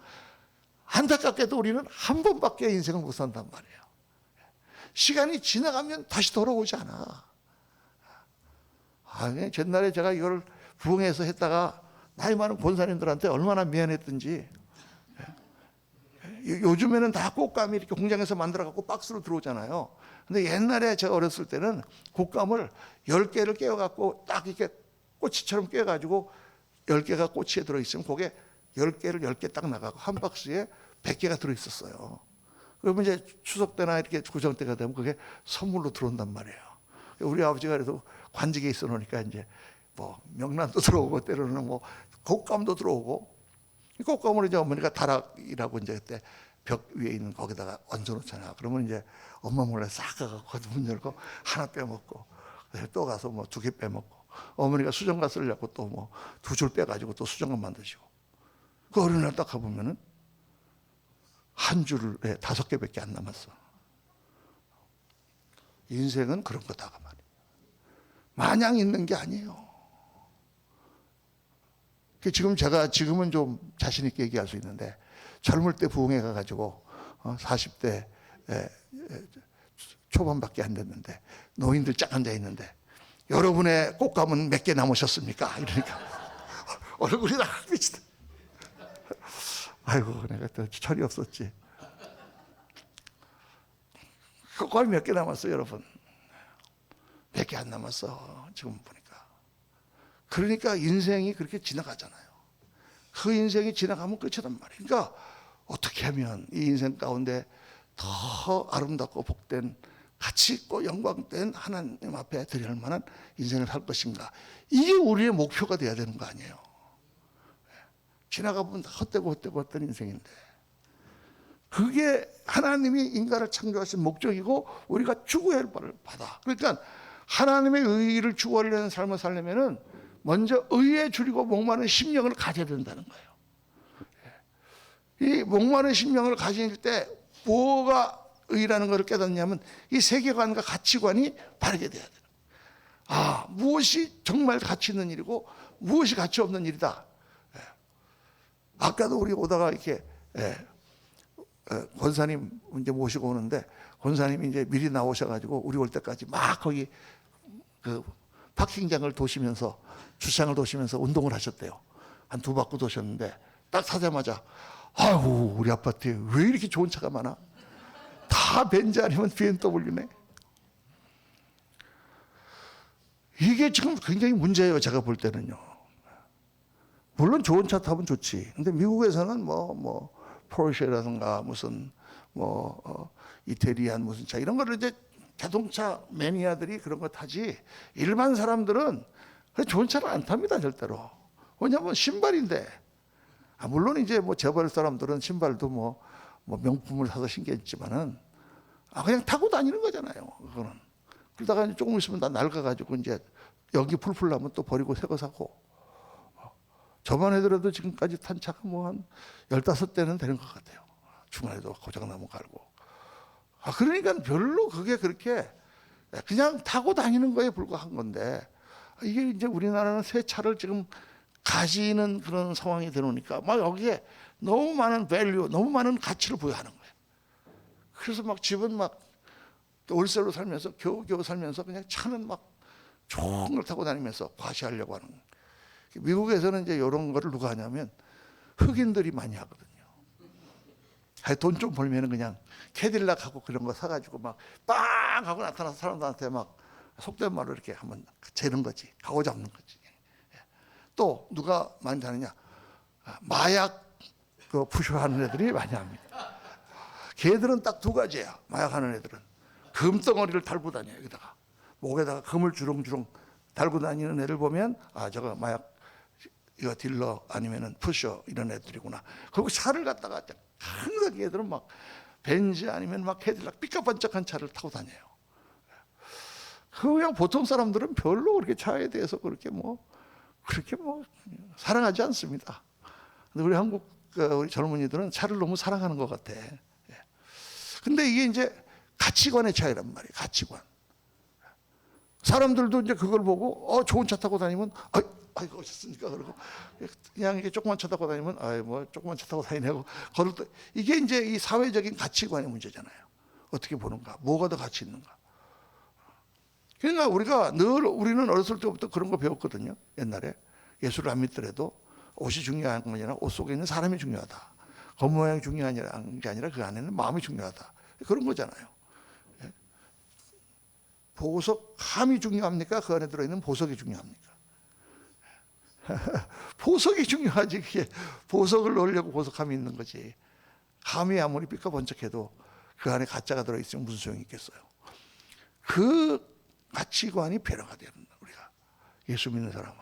안타깝게도 우리는 한 번밖에 인생을 못 산단 말이에요. 시간이 지나가면 다시 돌아오지 않아. 옛날에 제가 이걸 부흥해서 했다가 나이 많은 권사님들한테 얼마나 미안했던지. 요즘에는 다 꽃감이 이렇게 공장에서 만들어갖고 박스로 들어오잖아요. 근데 옛날에 제가 어렸을 때는 꽃감을 10개를 깨워갖고 딱 이렇게 꼬치처럼 깨가지고 10개가 꼬치에 들어있으면 그게 10개를 10개 딱 나가고 한 박스에 100개가 들어있었어요. 그러면 이제 추석 때나 이렇게 구정 때가 되면 그게 선물로 들어온단 말이에요. 우리 아버지가 그래도 관직에 있어 놓으니까 이제 뭐 명란도 들어오고 때로는 뭐 곶감도 들어오고, 곶감을 이제 어머니가 다락이라고 이제 그때 벽 위에 있는 거기다가 얹어 놓잖아요. 그러면 이제 엄마 몰래 싹 가갖고 문 열고 하나 빼먹고, 또 가서 뭐 2개 빼먹고, 어머니가 수정과 쓰려고 또 뭐 2줄 빼가지고 또 수정과 만드시고. 그 어느 날 딱 가보면은 한 줄에 5개밖에 안 남았어. 인생은 그런 거다가 말이에요. 마냥 있는 게 아니에요. 지금은 좀 자신 있게 얘기할 수 있는데, 젊을 때 부흥회 가가지고 40대 초반밖에 안 됐는데 노인들 쫙 앉아 있는데, 여러분의 꽃감은 몇 개 남으셨습니까? 이러니까 얼굴이 다 비치다. 아이고, 내가 또 철이 없었지. 꽃감이 몇 개 남았어요, 여러분? 몇 개 안 남았어, 지금 보니까. 그러니까 인생이 그렇게 지나가잖아요. 그 인생이 지나가면 끝이란 말이에요. 그러니까 어떻게 하면 이 인생 가운데 더 아름답고 복된, 가치 있고 영광된 하나님 앞에 드릴 만한 인생을 살 것인가. 이게 우리의 목표가 돼야 되는 거 아니에요. 지나가보면 헛되고 인생인데, 그게 하나님이 인간을 창조하신 목적이고 우리가 추구해야 할 바를 받아. 그러니까 하나님의 의를 추구하려는 삶을 살려면은 먼저 의에 줄이고 목마른 심령을 가져야 된다는 거예요. 이 목마른 심령을 가질 때 뭐가 의라는 것을 깨닫냐면, 이 세계관과 가치관이 바르게 돼야 돼요. 무엇이 정말 가치 있는 일이고 무엇이 가치 없는 일이다. 아까도 우리 오다가 이렇게 권사님 이제 모시고 오는데, 권사님이 이제 미리 나오셔가지고 우리 올 때까지 막 거기 그 파킹장을 도시면서, 주차장을 도시면서 운동을 하셨대요. 한 2바퀴 도셨는데 딱 타자마자, 아이고, 우리 아파트에 왜 이렇게 좋은 차가 많아? 다 벤츠 아니면 BMW네. 이게 지금 굉장히 문제예요, 제가 볼 때는요. 물론 좋은 차 타면 좋지. 근데 미국에서는 포르쉐라든가 무슨 이태리안 무슨 차 이런 거를 이제 자동차 매니아들이 그런 거 타지, 일반 사람들은 좋은 차를 안 탑니다, 절대로. 왜냐하면 신발인데, 물론 이제 뭐 재벌 사람들은 신발도 뭐 명품을 사서 신겠지만은 그냥 타고 다니는 거잖아요. 그거는. 그러다가 이제 조금 있으면 다 낡아가지고 이제 연기 풀풀 나면 또 버리고 새 거 사고. 저만 해더라도 지금까지 탄 차가 뭐 한 15대는 되는 것 같아요. 중간에도 고장나면 갈고. 그러니까 별로 그게 그렇게 그냥 타고 다니는 거에 불과한 건데, 이게 이제 우리나라는 새 차를 지금 가지는 그런 상황이 되놓으니까 막 여기에 너무 많은 밸류, 너무 많은 가치를 부여하는 거예요. 그래서 막 집은 막 월세로 살면서 겨우겨우 살면서 그냥 차는 막 좋은 걸 타고 다니면서 과시하려고 하는 거예요. 미국에서는 이제 이런 거를 누가 하냐면 흑인들이 많이 하거든요. 돈 좀 벌면은 그냥 캐딜락하고 그런 거 사가지고 막 빵 하고 나타나서 사람들한테 막 속된 말로 이렇게 한번 재는 거지, 가고 잡는 거지. 또 누가 많이 하느냐, 마약 그 푸쇼하는 애들이 많이 합니다. 걔들은 딱 두 가지야. 마약하는 애들은 금덩어리를 달고 다녀요. 여기다가 목에다가 금을 주렁주렁 달고 다니는 애를 보면 저거 마약 이거 딜러 아니면은 푸쇼 이런 애들이구나. 그리고 차를 갖다가 항상 얘들은 막 벤츠 아니면 막 캐딜락 삐까번쩍한 차를 타고 다녀요. 그냥 보통 사람들은 별로 그렇게 차에 대해서 그렇게 뭐 사랑하지 않습니다. 근데 우리 한국 우리 젊은이들은 차를 너무 사랑하는 것 같아. 근데 이게 이제 가치관의 차이란 말이에요. 가치관. 사람들도 이제 그걸 보고 좋은 차 타고 다니면 아이고 어셨습니까? 그러고 그냥 이게 조그만 차 타고 다니면 뭐 조그만 차 타고 다니냐고 걸을 때, 이게 이제 이 사회적인 가치관의 문제잖아요. 어떻게 보는가, 뭐가 더 가치 있는가. 그러니까 우리는 어렸을 때부터 그런 거 배웠거든요. 옛날에 예수를 안 믿더라도 옷이 중요한 게 아니라 옷 속에 있는 사람이 중요하다. 겉모양이 중요한 게 아니라 그 안에는 마음이 중요하다. 그런 거잖아요. 보석, 함이 중요합니까? 그 안에 들어있는 보석이 중요합니까? 보석이 중요하지. 그게 보석을 넣으려고 보석함이 있는 거지. 함이 아무리 삐까번쩍해도 그 안에 가짜가 들어있으면 무슨 소용이 있겠어요. 그 가치관이 변화가 되는 거야. 우리가 예수 믿는 사람은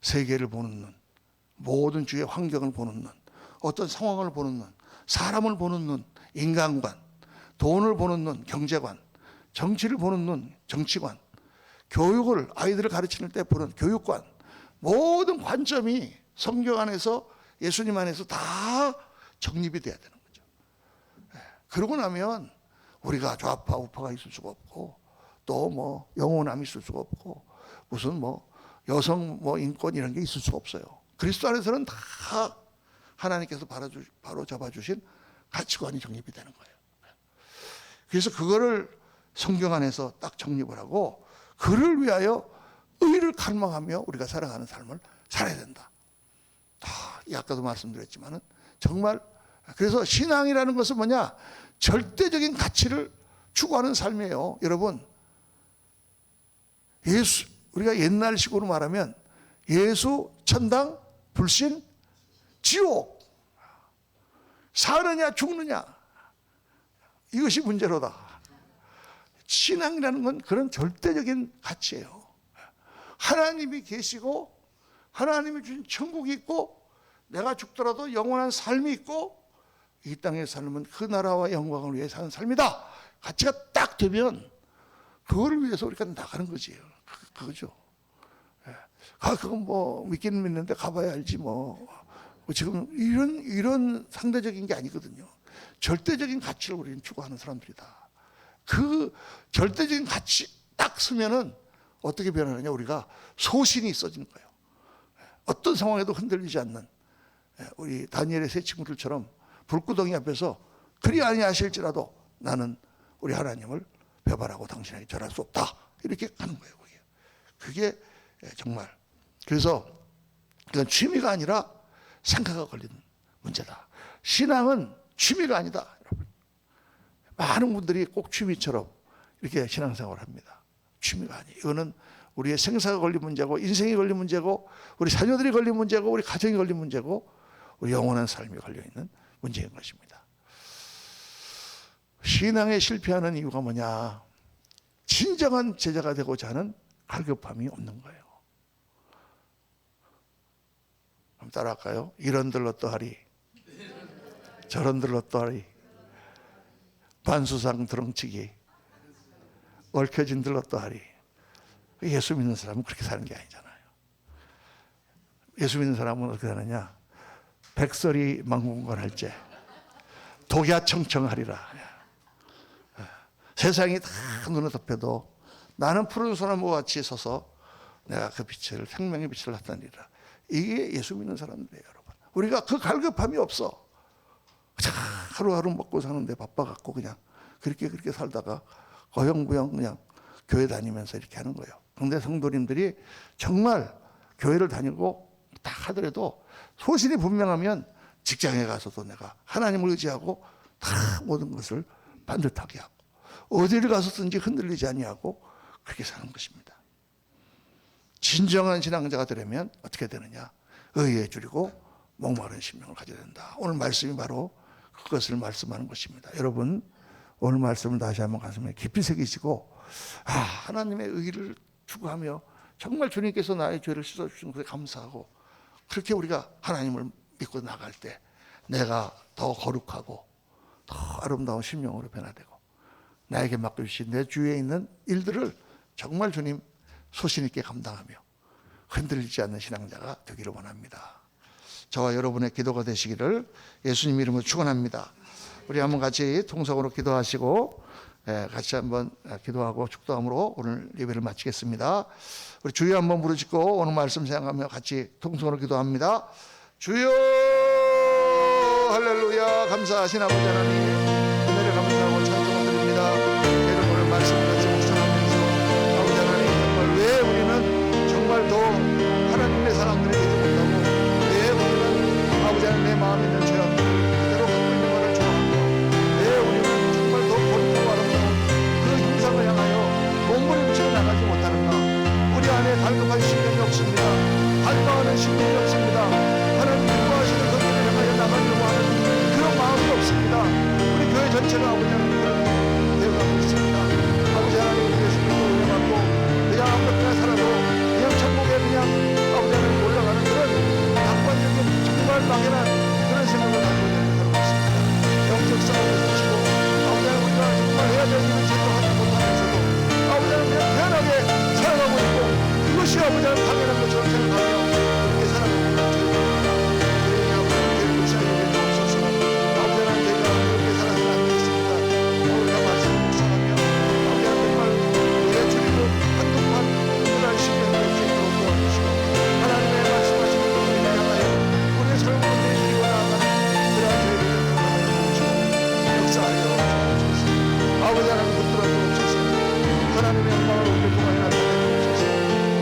세계를 보는 눈, 모든 주의 환경을 보는 눈, 어떤 상황을 보는 눈, 사람을 보는 눈, 인간관, 돈을 보는 눈, 경제관, 정치를 보는 눈, 정치관, 교육을 아이들을 가르치는 때 보는 교육관, 모든 관점이 성경 안에서 예수님 안에서 다 정립이 돼야 되는 거죠. 그러고 나면 우리가 좌파 우파가 있을 수가 없고, 또 뭐 영혼함이 있을 수가 없고, 무슨 뭐 여성 뭐 인권 이런 게 있을 수가 없어요. 그리스도 안에서는 다 하나님께서 바로 잡아주신 가치관이 정립이 되는 거예요. 그래서 그거를 성경 안에서 딱 정립을 하고, 그를 위하여 의를 갈망하며 우리가 살아가는 삶을 살아야 된다. 아까도 말씀드렸지만은 정말, 그래서 신앙이라는 것은 뭐냐, 절대적인 가치를 추구하는 삶이에요. 여러분, 우리가 옛날식으로 말하면 예수, 천당, 불신, 지옥, 사느냐 죽느냐, 이것이 문제로다. 신앙이라는 건 그런 절대적인 가치예요. 하나님이 계시고 하나님이 주신 천국이 있고, 내가 죽더라도 영원한 삶이 있고, 이 땅의 삶은 그 나라와 영광을 위해 사는 삶이다. 가치가 딱 되면 그거를 위해서 우리가 나가는 거지. 그거죠. 그건 뭐 믿기는 믿는데 가봐야 알지 뭐. 지금 이런 상대적인 게 아니거든요. 절대적인 가치를 우리는 추구하는 사람들이다. 그 절대적인 가치 딱 쓰면은 어떻게 변하느냐, 우리가 소신이 있어지는 거예요. 어떤 상황에도 흔들리지 않는, 우리 다니엘의 세 친구들처럼 불구덩이 앞에서 그리 아니하실지라도 나는 우리 하나님을 배반하고 당신에게 절할 수 없다, 이렇게 가는 거예요. 그게 정말, 그래서 이건 취미가 아니라 생각가 걸리는 문제다. 신앙은 취미가 아니다, 여러분. 많은 분들이 꼭 취미처럼 이렇게 신앙생활을 합니다. 취미가 아니에요. 이거는 우리의 생사가 걸린 문제고, 인생이 걸린 문제고, 우리 자녀들이 걸린 문제고, 우리 가정이 걸린 문제고, 우리 영원한 삶이 걸려있는 문제인 것입니다. 신앙에 실패하는 이유가 뭐냐, 진정한 제자가 되고자 하는 갈급함이 없는 거예요. 한번 따라할까요? 이런들 어떠하리, 저런들 어떠하리, 반수상 드렁치기, 얽혀진들 어떠하리. 예수 믿는 사람은 그렇게 사는 게 아니잖아요. 예수 믿는 사람은 어떻게 사느냐? 백설이 망군건할제 독야청청하리라. 세상이 다 눈에 덮여도 나는 푸른 소나무와 같이 서서 내가 그 빛을, 생명의 빛을 나타내리라. 이게 예수 믿는 사람들이에요, 여러분. 우리가 그 갈급함이 없어. 하루하루 먹고 사는데 바빠갖고 그냥 그렇게 살다가 어영부영 그냥 교회 다니면서 이렇게 하는 거예요. 그런데 성도님들이 정말 교회를 다니고 다 하더라도 소신이 분명하면 직장에 가서도 내가 하나님을 의지하고 다 모든 것을 반듯하게 하고 어디를 가서든지 흔들리지 아니하고 그렇게 사는 것입니다. 진정한 신앙자가 되려면 어떻게 되느냐? 의에 줄이고 목마른 심령을 가져야 된다. 오늘 말씀이 바로 그것을 말씀하는 것입니다. 여러분, 오늘 말씀을 다시 한번 가슴에 깊이 새기시고 하나님의 의를 추구하며 정말 주님께서 나의 죄를 씻어주신 것에 감사하고 그렇게 우리가 하나님을 믿고 나갈 때 내가 더 거룩하고 더 아름다운 심령으로 변화되고 나에게 맡겨주신 내 주위에 있는 일들을 정말 주님 소신 있게 감당하며 흔들리지 않는 신앙자가 되기를 원합니다. 저와 여러분의 기도가 되시기를 예수님 이름으로 축원합니다. 우리 한번 같이 통성으로 기도하시고 같이 한번 기도하고 축도함으로 오늘 예배를 마치겠습니다. 우리 주여 한번 부르짖고 오늘 말씀 생각하며 같이 통성으로 기도합니다. 주여 할렐루야. 감사하신 아버지 하나님 은혜를 감사하고 찬송을 드립니다. 여러분 오늘 말씀 같이 묵상하면서 아버지 하나님 정말 왜 우리는 정말 더 하나님의 사람들이 되지 못하고 왜 우리는 아버지 하나님 내 마음에 있는 죄악들을 그대로 갖고 있는 것을 좋아하고 왜 우리는 정말 더 고리고 아름다운 그 형상을 향하여 몸부림치고 나가지 못하는가. 우리 안에 갈급한 심령이 없습니다. 갈망하는 심령이 없습니다. 하나님 기뻐하시는 것들을 향하여 나가려고 하는 그런 마음이 없습니다. 우리 교회 전체가 아버지 하나님 그런 되어가고 있습니다. 아버지 하나님 우리 예수님을 올려받고 그냥 아무렇게나 살아도 그냥 천국에 그냥 아버지 하나님 올라가는 그런 낙관적인 정말 막연한 그런 생각을 가지고 있는 사람이 있습니다. 영적 싸움에서 치고 아버지 하나님 우리가 정말 해야 될 일을 제대로 하지 못하면서도 아버지 하나님 그냥 편하게 살아가고 있고 그것이 아버지 하나님 당연한 것처럼 생각하며 그렇게 살아가고 있는 죄입니다. 그러니 아버지 하나님 불쌍히 여겨주옵소서. 아버지 하나님 저희가 그렇게 살아서는 안 되겠습니다. 우리가 말씀을 묵상하며 아버지 하나님 정말 내 주님을 한동안 그날 심령을 수 있도록 도와주시고 하나님의 말씀하시는 것들을 향하여 우리의 삶을 드리고 나아가는 그러한 저희를 하나님 도우시고 역사하여 주옵소서. 아버지 하나님 붙들어 주옵소서. 하나님의 영광을 우리 동안에 나타내 주옵소서.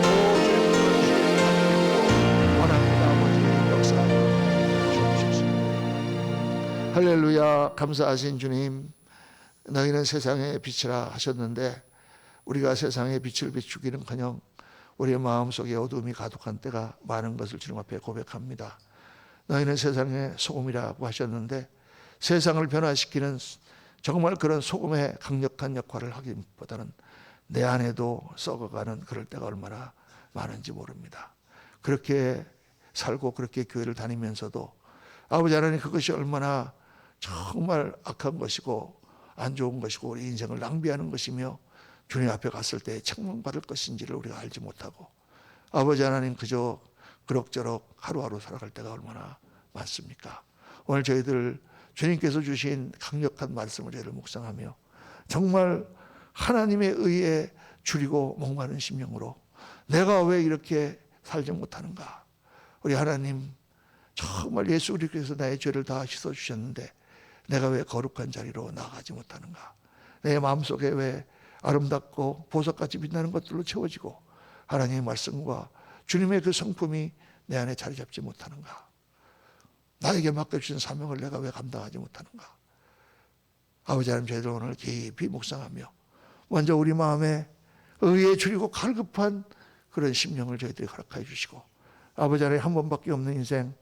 오 주님 그러시기를 간절히 원합니다. 아버지 역사하여 주옵소서. 할렐루야. 감사하신 주님, 너희는 세상의 빛이라 하셨는데 우리가 세상의 빛을 비추기는커녕 우리의 마음속에 어두움이 가득한 때가 많은 것을 주님 앞에 고백합니다. 너희는 세상의 소금이라고 하셨는데 세상을 변화시키는 정말 그런 소금의 강력한 역할을 하기보다는 내 안에도 썩어가는 그럴 때가 얼마나 많은지 모릅니다. 그렇게 살고 그렇게 교회를 다니면서도 아버지 하나님 그것이 얼마나 정말 악한 것이고 안 좋은 것이고 우리 인생을 낭비하는 것이며 주님 앞에 갔을 때 책망받을 것인지를 우리가 알지 못하고 아버지 하나님 그저 그럭저럭 하루하루 살아갈 때가 얼마나 많습니까? 오늘 저희들 주님께서 주신 강력한 말씀을 저희를 묵상하며 정말 하나님의 의에 줄이고 목마른 심령으로 내가 왜 이렇게 살지 못하는가. 우리 하나님 정말 예수 그리스도께서 나의 죄를 다 씻어주셨는데 내가 왜 거룩한 자리로 나가지 못하는가. 내 마음속에 왜 아름답고 보석같이 빛나는 것들로 채워지고 하나님의 말씀과 주님의 그 성품이 내 안에 자리 잡지 못하는가. 나에게 맡겨주신 사명을 내가 왜 감당하지 못하는가. 아버지 하나님 저희들 오늘 깊이 묵상하며 먼저 우리 마음에 의에 줄이고 갈급한 그런 심령을 저희들이 허락하여 주시고 아버지 하나님 한 번밖에 없는 인생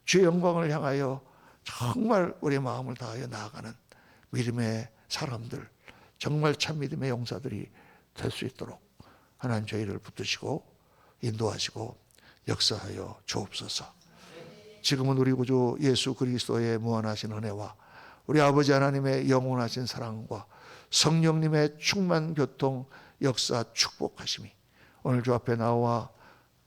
주의 영광을 향하여 정말 우리의 마음을 다하여 나아가는 믿음의 사람들 정말 참 믿음의 용사들이 될 수 있도록 하나님 저희를 붙드시고 인도하시고 역사하여 주옵소서. 지금은 우리 구주 예수 그리스도의 무한하신 은혜와 우리 아버지 하나님의 영원하신 사랑과 성령님의 충만 교통 역사 축복하심이 오늘 주 앞에 나와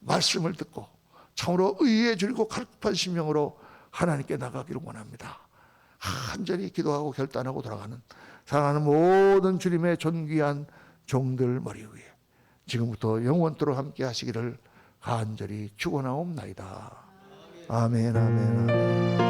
말씀을 듣고 참으로 의에 줄이고 갈급한 심령으로 하나님께 나가기를 원합니다. 간절히 기도하고 결단하고 돌아가는 사랑하는 모든 주님의 존귀한 종들 머리 위에 지금부터 영원토록 함께 하시기를 간절히 축원하옵나이다. 아멘, 아멘, 아멘.